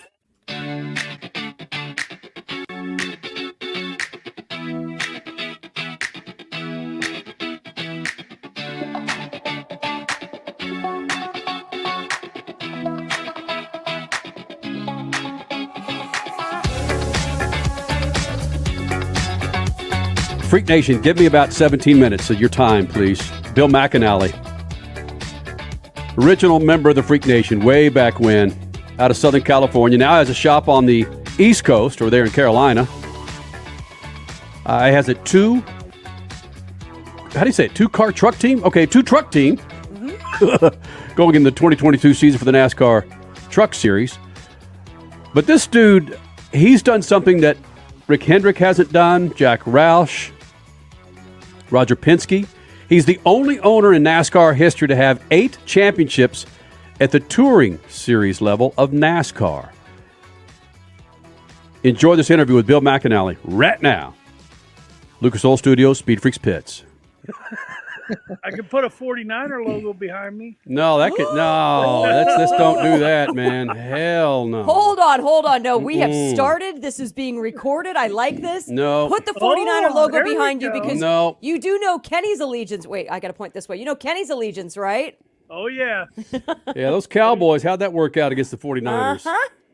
Freak Nation, give me about 17 minutes of your time, please. Bill McAnally, original member of the Freak Nation way back when, out of Southern California. Now has a shop on the East Coast, or there in Carolina. He has a two-car truck team? Okay, two-truck team. Going in the 2022 season for the NASCAR Truck Series. But this dude, he's done something that Rick Hendrick hasn't done, Jack Roush, Roger Penske. He's the only owner in NASCAR history to have 8 championships at the Touring Series level of NASCAR. Enjoy this interview with Bill McAnally right now. Lucas Oil Studios, Speed Freaks Pits. I could put a 49er logo behind me. No, let's don't do that, man. Hell no. Hold on. No, we have started. This is being recorded. I like this. No. Put the 49er logo behind you because you do know Kenny's allegiance. Wait, I got to point this way. You know Kenny's allegiance, right? Oh, yeah. Yeah, those Cowboys, how'd that work out against the 49ers?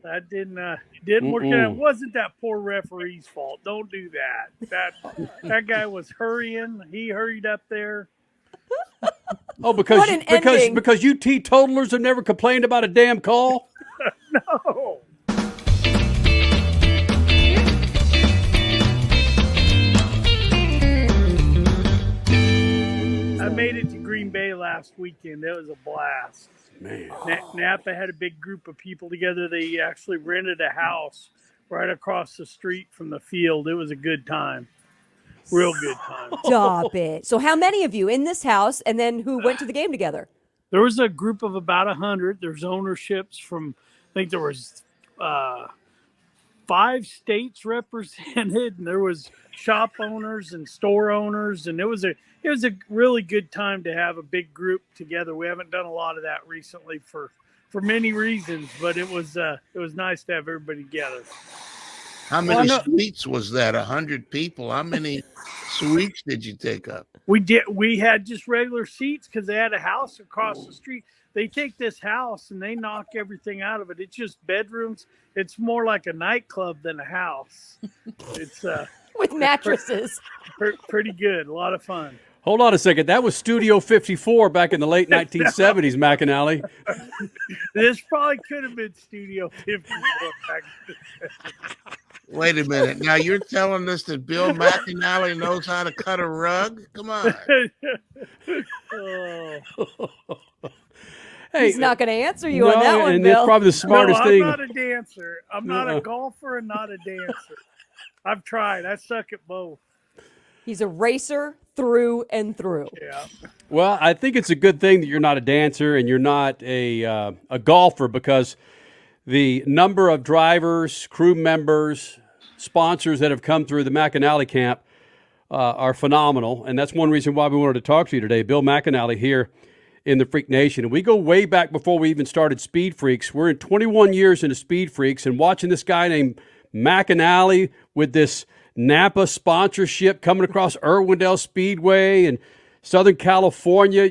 That didn't work out. It wasn't that poor referee's fault. Don't do that. That guy was hurrying. He hurried up there. Oh, because you teetotalers have never complained about a damn call? No. I made it to Green Bay last weekend. It was a blast. Man. Napa had a big group of people together. They actually rented a house right across the street from the field. It was a good time. Real good time. Stop it. So how many of you in this house, and then who went to the game together? There was a group of about 100. There's ownerships from, I think there was 5 states represented, and there was shop owners and store owners, and it was a really good time to have a big group together. We haven't done a lot of that recently for many reasons, but it was nice to have everybody together. How many suites was that? 100 people. How many suites did you take up? We had just regular seats because they had a house across the street. They take this house and they knock everything out of it. It's just bedrooms. It's more like a nightclub than a house. It's with mattresses. Pretty good. A lot of fun. Hold on a second. That was Studio 54 back in the late 1970s, McAnally. This probably could have been Studio 54 back then. Wait a minute. Now you're telling us that Bill McAnally knows how to cut a rug? Come on. Hey, he's not going to answer you on that one, and Bill. That's probably the smartest thing. I'm not a dancer. I'm not a golfer and not a dancer. I've tried. I suck at both. He's a racer through and through. Yeah. Well, I think it's a good thing that you're not a dancer and you're not a golfer, because the number of drivers, crew members, sponsors that have come through the McAnally camp are phenomenal, and that's one reason why we wanted to talk to you today. Bill McAnally here in the Freak Nation, and we go way back before we even started Speed Freaks. We're in 21 years into Speed Freaks, and watching this guy named McAnally with this Napa sponsorship coming across Irwindale Speedway and Southern California.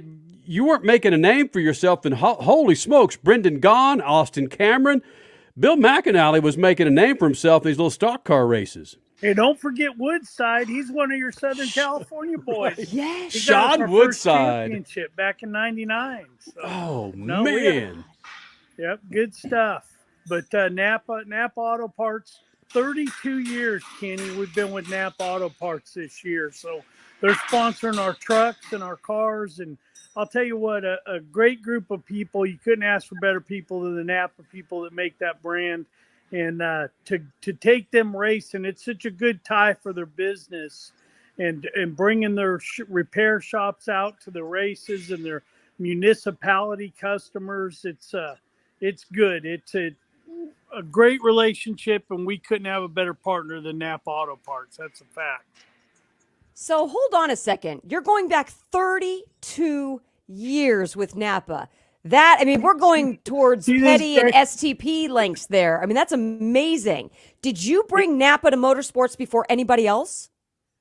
You weren't making a name for yourself, and holy smokes, Brendan Gaughan, Austin Cameron. Bill McAnally was making a name for himself in these little stock car races. Hey, don't forget Woodside. He's one of your Southern California boys. Yes. Sean Woodside. Championship back in '99. So, man. Yep, good stuff. But Napa Auto Parts, 32 years, Kenny. We've been with Napa Auto Parts this year. So they're sponsoring our trucks and our cars, and I'll tell you what, a great group of people. You couldn't ask for better people than the Napa people that make that brand. And to take them racing, it's such a good tie for their business, and bringing their repair shops out to the races and their municipality customers. It's good. It's a great relationship, and we couldn't have a better partner than Napa Auto Parts. That's a fact. So hold on a second. You're going back 32 years with Napa. We're going towards Petty and STP lengths there. I mean, that's amazing. Did you bring Napa to motorsports before anybody else?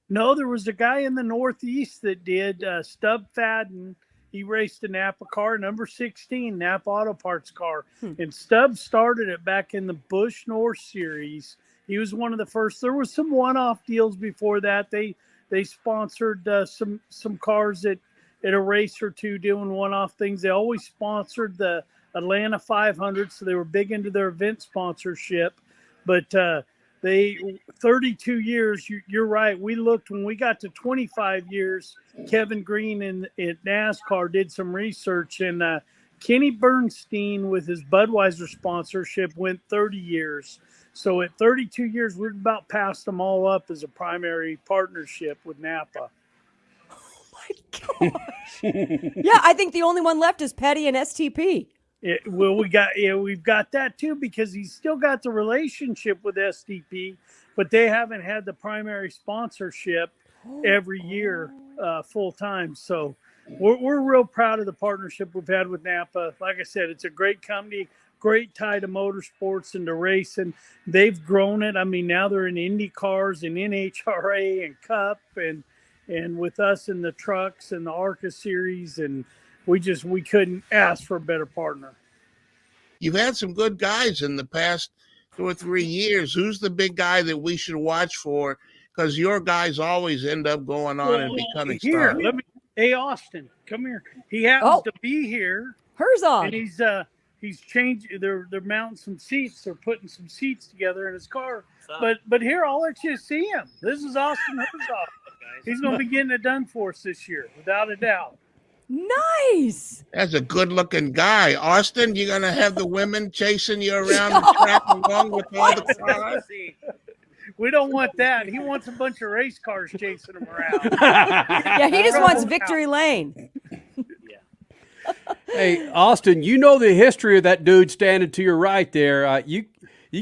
No, there was a guy in the Northeast that did. Stub Fadden. He raced a Napa car, number 16, Napa Auto Parts car. And Stub started it back in the Busch North Series. He was one of the first. There was some one-off deals before that. They sponsored some cars at a race or two, doing one-off things. They always sponsored the Atlanta 500, so they were big into their event sponsorship. But 32 years, you're right. We looked when we got to 25 years. Kevin Green at NASCAR did some research, and Kenny Bernstein with his Budweiser sponsorship went 30 years. So at 32 years, we're about passed them all up as a primary partnership with Napa. Yeah, I think the only one left is Petty and STP. We've got that too, because he's still got the relationship with STP, but they haven't had the primary sponsorship every year full time. So we're real proud of the partnership we've had with Napa. Like I said, it's a great company, great tie to motorsports and to racing. They've grown it. I mean, now they're in IndyCars and NHRA and Cup and with us in the trucks and the ARCA series, and we couldn't ask for a better partner. You've had some good guys in the past 2 or 3 years. Who's the big guy that we should watch for? Because your guys always end up going on and becoming stars. Hey, Austin, come here. He happens to be here. Herzog. And he's changed. They're mounting some seats. They're putting some seats together in his car. But here, I'll let you see him. This is Austin Herzog. He's going to be getting it done for us this year, without a doubt. Nice. That's a good-looking guy. Austin, you're going to have the women chasing you around the track along with all the cars? We don't want that. He wants a bunch of race cars chasing him around. Yeah, he just wants victory lane. Hey, Austin, you know the history of that dude standing to your right there. You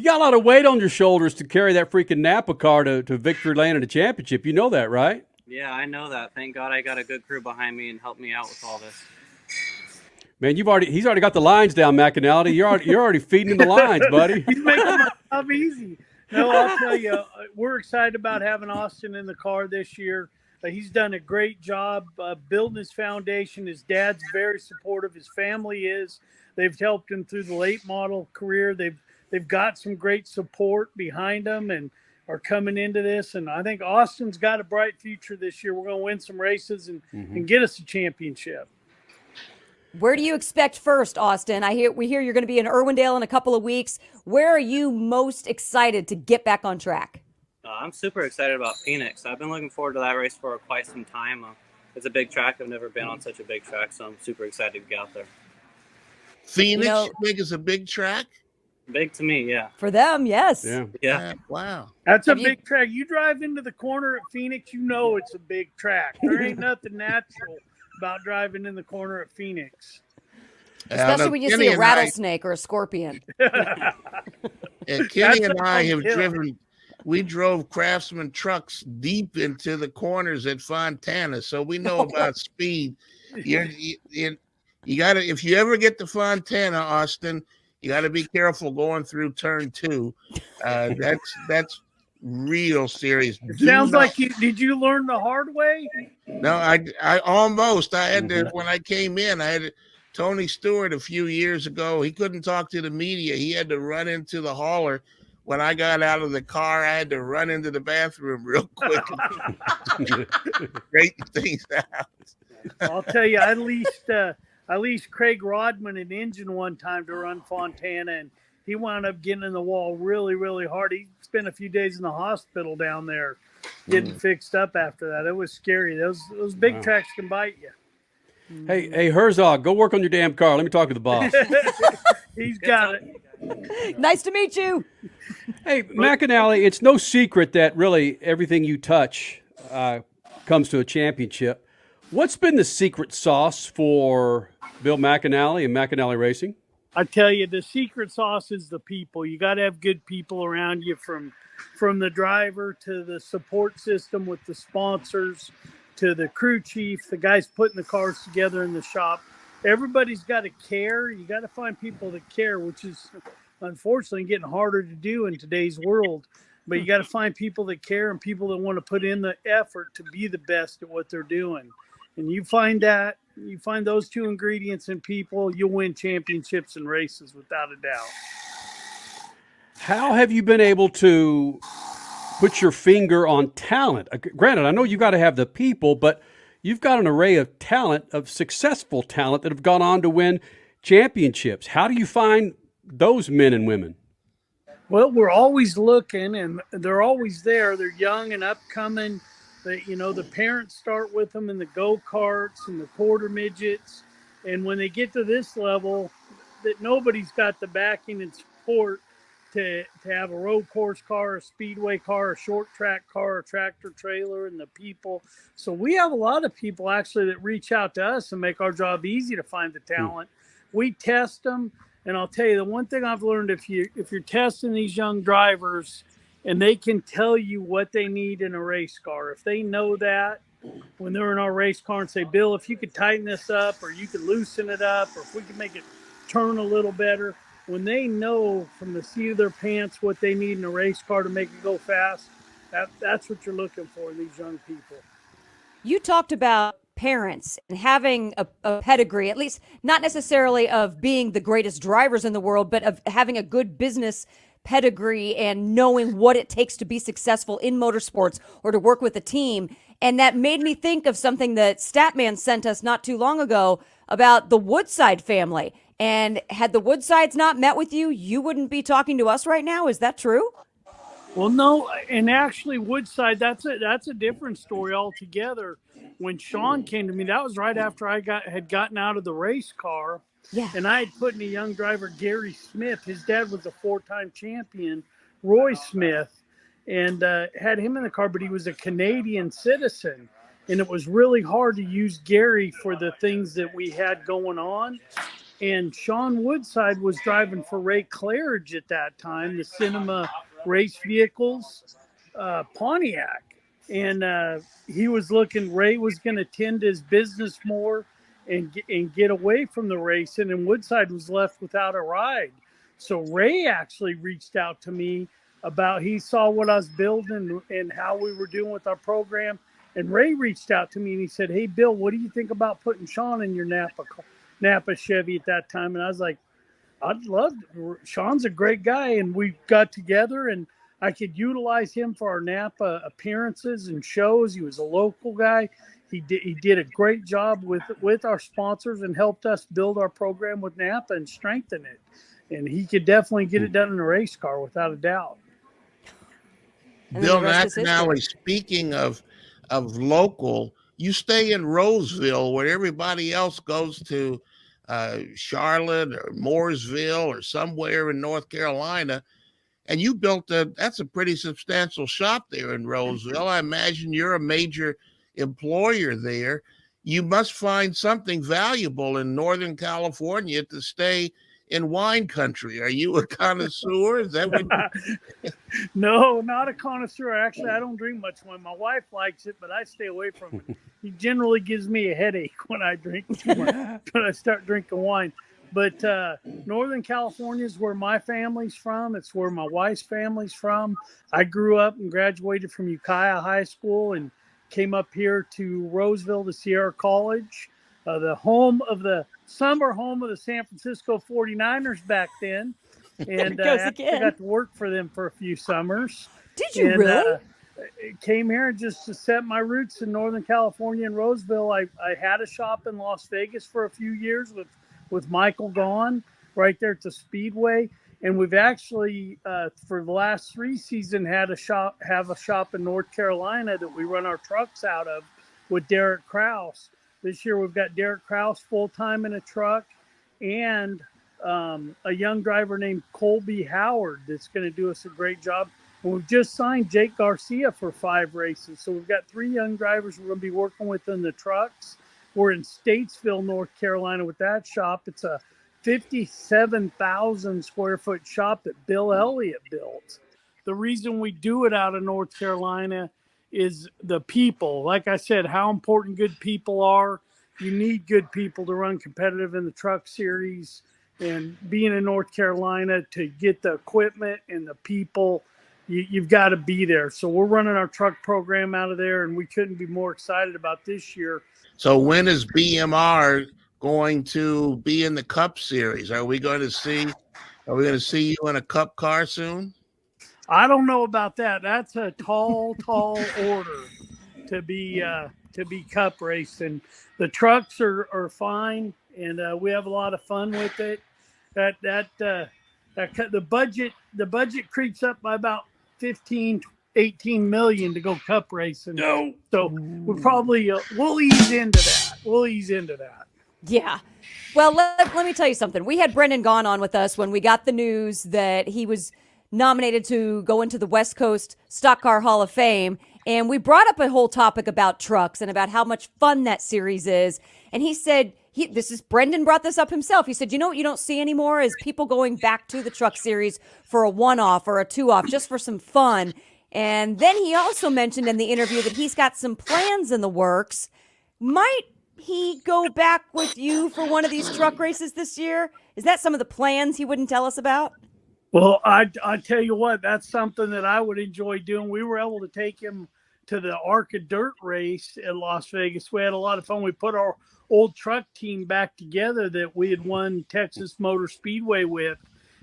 got a lot of weight on your shoulders to carry that freaking Napa car to victory lane in the championship. You know that, right? Yeah, I know that. Thank God I got a good crew behind me and helped me out with all this. Man, he's already got the lines down, McAnally. You're already feeding him the lines, buddy. He's making my job easy. No, I'll tell you, we're excited about having Austin in the car this year. He's done a great job building his foundation. His dad's very supportive. His family is. They've helped him through the late model career. They've got some great support behind them and are coming into this. And I think Austin's got a bright future this year. We're going to win some races and get us a championship. Where do you expect first, Austin? We hear you're going to be in Irwindale in a couple of weeks. Where are you most excited to get back on track? I'm super excited about Phoenix. I've been looking forward to that race for quite some time. It's a big track. I've never been on such a big track, so I'm super excited to get out there. Phoenix, you think is a big track? Big to me, yeah. For them, yes. Yeah. Wow. That's a big track. You drive into the corner at Phoenix, you know it's a big track. There ain't nothing natural about driving in the corner at Phoenix. Especially when you see a rattlesnake or a scorpion. And Kenny and I have driven. We drove Craftsman trucks deep into the corners at Fontana, so we know about speed. You got to, if you ever get to Fontana, Austin, you got to be careful going through turn 2. That's real serious. Sounds like did you learn the hard way? No, I almost. I had to when I came in. I had Tony Stewart a few years ago. He couldn't talk to the media. He had to run into the hauler. When I got out of the car, I had to run into the bathroom real quick. Straighten things out. I'll tell you, I leased Craig Rodman an engine one time to run Fontana, and he wound up getting in the wall really, really hard. He spent a few days in the hospital down there getting fixed up after that. It was scary. Those big tracks can bite you. Hey, Herzog, go work on your damn car. Let me talk to the boss. He's got it. Nice to meet you. Hey, McAnally, it's no secret that really everything you touch comes to a championship. What's been the secret sauce for Bill McAnally and McAnally Racing? I tell you, the secret sauce is the people. You got to have good people around you, from the driver to the support system with the sponsors to the crew chief, the guys putting the cars together in the shop. Everybody's got to care. You got to find people that care, which is unfortunately getting harder to do in today's world. But you got to find people that care and people that want to put in the effort to be the best at what they're doing. And you find those two ingredients in people, you'll win championships and races without a doubt. How have you been able to put your finger on talent? Granted, I know you got to have the people, but you've got an array of talent, of successful talent that have gone on to win championships. How do you find those men and women? Well, we're always looking, and they're always there. They're young and upcoming. The parents start with them in the go-karts and the quarter midgets. And when they get to this level, that nobody's got the backing and support to have a road course car, a speedway car, a short track car, a tractor trailer, and the people. So we have a lot of people actually that reach out to us and make our job easy to find the talent. We test them. And I'll tell you, the one thing I've learned, if you're testing these young drivers and they can tell you what they need in a race car, if they know that when they're in our race car and say, Bill, if you could tighten this up or you could loosen it up or if we could make it turn a little better, when they know from the seat of their pants what they need in a race car to make it go fast, that's what you're looking for in these young people. You talked about parents and having a pedigree, at least not necessarily of being the greatest drivers in the world, but of having a good business pedigree and knowing what it takes to be successful in motorsports or to work with a team. And that made me think of something that Statman sent us not too long ago about the Woodside family. And had the Woodsides not met with you, you wouldn't be talking to us right now. Is that true? Well, no, and actually Woodside, that's a different story altogether. When Sean came to me, that was right after I had gotten out of the race car. Yeah. And I had put in a young driver, Gary Smith. His dad was a 4-time champion, Roy Smith, and had him in the car, but he was a Canadian citizen. And it was really hard to use Gary for the things that we had going on. And Sean Woodside was driving for Ray Claridge at that time, the Cinema Race Vehicles, Pontiac. And he was Ray was going to tend to his business more and get away from the racing, and Woodside was left without a ride. So Ray actually reached out to me he saw what I was building and how we were doing with our program. And Ray reached out to me and he said, hey, Bill, what do you think about putting Sean in your Napa Chevy at that time? And I was like, I'd love to. Sean's a great guy. And we got together and I could utilize him for our Napa appearances and shows. He was a local guy. He did a great job with our sponsors and helped us build our program with Napa and strengthen it. And he could definitely get it done in a race car without a doubt. Bill McAnally, speaking of local, you stay in Roseville where everybody else goes to Charlotte or Mooresville or somewhere in North Carolina. And you built that's a pretty substantial shop there in Roseville. I imagine you're a major employer there. You must find something valuable in Northern California to stay in wine country. Are you a connoisseur? Is that what No, not a connoisseur. Actually, I don't drink much wine. My wife likes it, but I stay away from it. It generally gives me a headache when I drink too much, when I start drinking wine. But Northern California is where my family's from. It's where my wife's family's from. I grew up and graduated from Ukiah High School and came up here to Roseville to Sierra College, the summer home of the San Francisco 49ers back then. And I got to work for them for a few summers. Did you really? Came here just to set my roots in Northern California and Roseville. I had a shop in Las Vegas for a few years with Michael Gaughan right there at the Speedway. And we've actually, for the last 3 seasons, have a shop in North Carolina that we run our trucks out of with Derek Krause. This year we've got Derek Kraus full-time in a truck, and a young driver named Colby Howard that's going to do us a great job. And we've just signed Jake Garcia for 5 races. So we've got 3 young drivers we're going to be working with in the trucks. We're in Statesville, North Carolina with that shop. It's a 57,000 square foot shop that Bill Elliott built. The reason we do it out of North Carolina is the people. Like I said, how important good people are. You need good people to run competitive in the truck series. And being in North Carolina, to get the equipment and the people, you've got to be there. So we're running our truck program out of there, and we couldn't be more excited about this year. So when is BMR going to be in the Cup Series? Are we going to see you in a Cup car soon? I don't know about that. That's a tall order to be Cup racing. The trucks are fine, and we have a lot of fun with it. The budget creeps up by about 18 million to go Cup racing. No. So we'll probably we'll ease into that. Yeah. Well, let me tell you something. We had Brendan Gaughan on with us when we got the news that he was nominated to go into the West Coast Stock Car Hall of Fame. And we brought up a whole topic about trucks and about how much fun that series is. And he said, Brendan brought this up himself. He said, you know what you don't see anymore is people going back to the truck series for a one-off or a two-off just for some fun. And then he also mentioned in the interview that he's got some plans in the works. Might he go back with you for one of these truck races this year? Is that some of the plans he wouldn't tell us about? Well, I tell you what, that's something that I would enjoy doing. We were able to take him to the ARCA Dirt race in Las Vegas. We had a lot of fun. We put our old truck team back together that we had won Texas Motor Speedway with,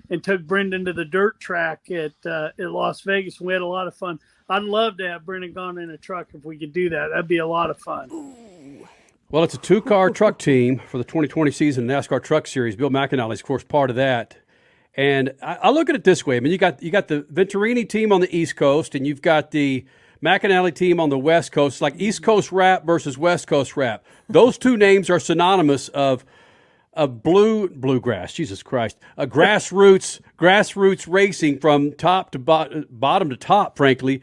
and took Brendan to the dirt track at Las Vegas. We had a lot of fun. I'd love to have Brendan Gaughan in a truck if we could do that. That'd be a lot of fun. Well, it's a 2-car truck team for the 2020 season NASCAR Truck Series. Bill McAnally is, of course, part of that. And I look at it this way. I mean, you got the Venturini team on the East Coast, and you've got the McAnally team on the West Coast, like East Coast Rap versus West Coast Rap. Those two names are synonymous of bluegrass, Jesus Christ, grassroots racing from top to bottom to top, frankly.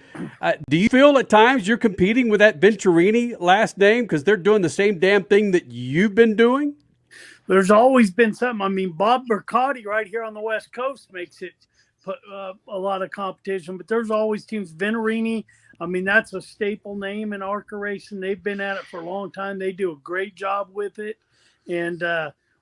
Do you feel at times you're competing with that Venturini last name because they're doing the same damn thing that you've been doing? There's always been something. I mean, Bob Mercati right here on the West Coast makes it a lot of competition, but there's always teams. Venturini, I mean, that's a staple name in ARCA racing. They've been at it for a long time. They do a great job with it. And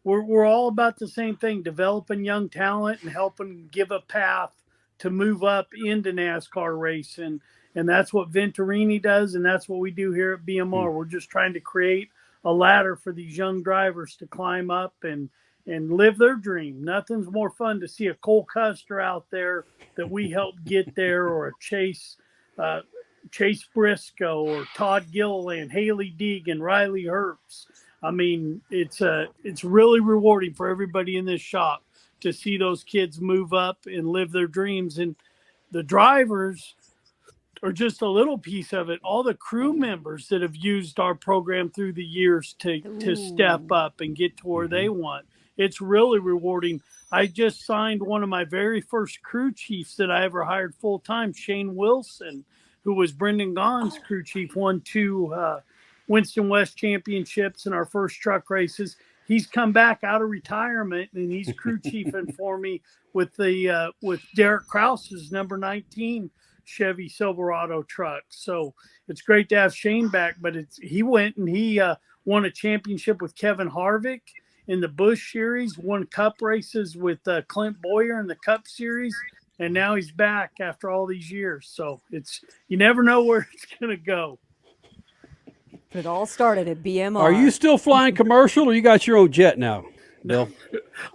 we're all about the same thing, developing young talent and helping give a path to move up into NASCAR racing. And that's what Venturini does, and that's what we do here at BMR. We're just trying to create a ladder for these young drivers to climb up and live their dream. Nothing's more fun to see a Cole Custer out there that we helped get there, or a Chase Briscoe, or Todd Gilliland, Haley Deegan, Riley Herbst. I mean, it's really rewarding for everybody in this shop to see those kids move up and live their dreams. And the drivers are just a little piece of it. All the crew members that have used our program through the years to step up and get to where they want. It's really rewarding. I just signed one of my very first crew chiefs that I ever hired full-time, Shane Wilson, who was Brendan Gaughan's crew chief, won 2 Winston West championships in our first truck races. He's come back out of retirement, and he's crew chiefing for me with Derek Krause's number 19 Chevy Silverado truck. So it's great to have Shane back, but he went and he won a championship with Kevin Harvick in the Busch Series, won Cup races with Clint Boyer in the Cup Series, and now he's back after all these years. So you never know where it's going to go. It all started at BMR. Are you still flying commercial, or you got your own jet now, Bill?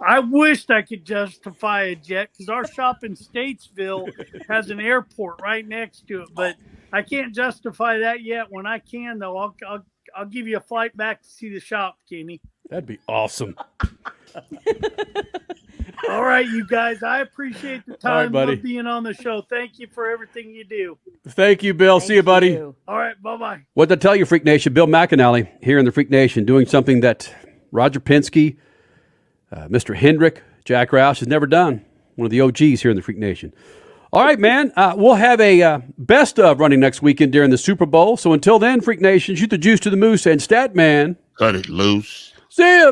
I wished I could justify a jet, because our shop in Statesville has an airport right next to it, but I can't justify that yet. When I can, though, I'll give you a flight back to see the shop, Kenny. That'd be awesome. All right, you guys. I appreciate the All right, time buddy. of being on the show. Thank you for everything you do. Thank you, Bill. See you, buddy. All right, bye-bye. What to tell you, Freak Nation? Bill McAnally here in the Freak Nation doing something that Roger Penske, Mr. Hendrick, Jack Roush has never done. One of the OGs here in the Freak Nation. All right, man. We'll have a best of running next weekend during the Super Bowl. So until then, Freak Nation, shoot the juice to the moose and Statman. Cut it loose. See ya.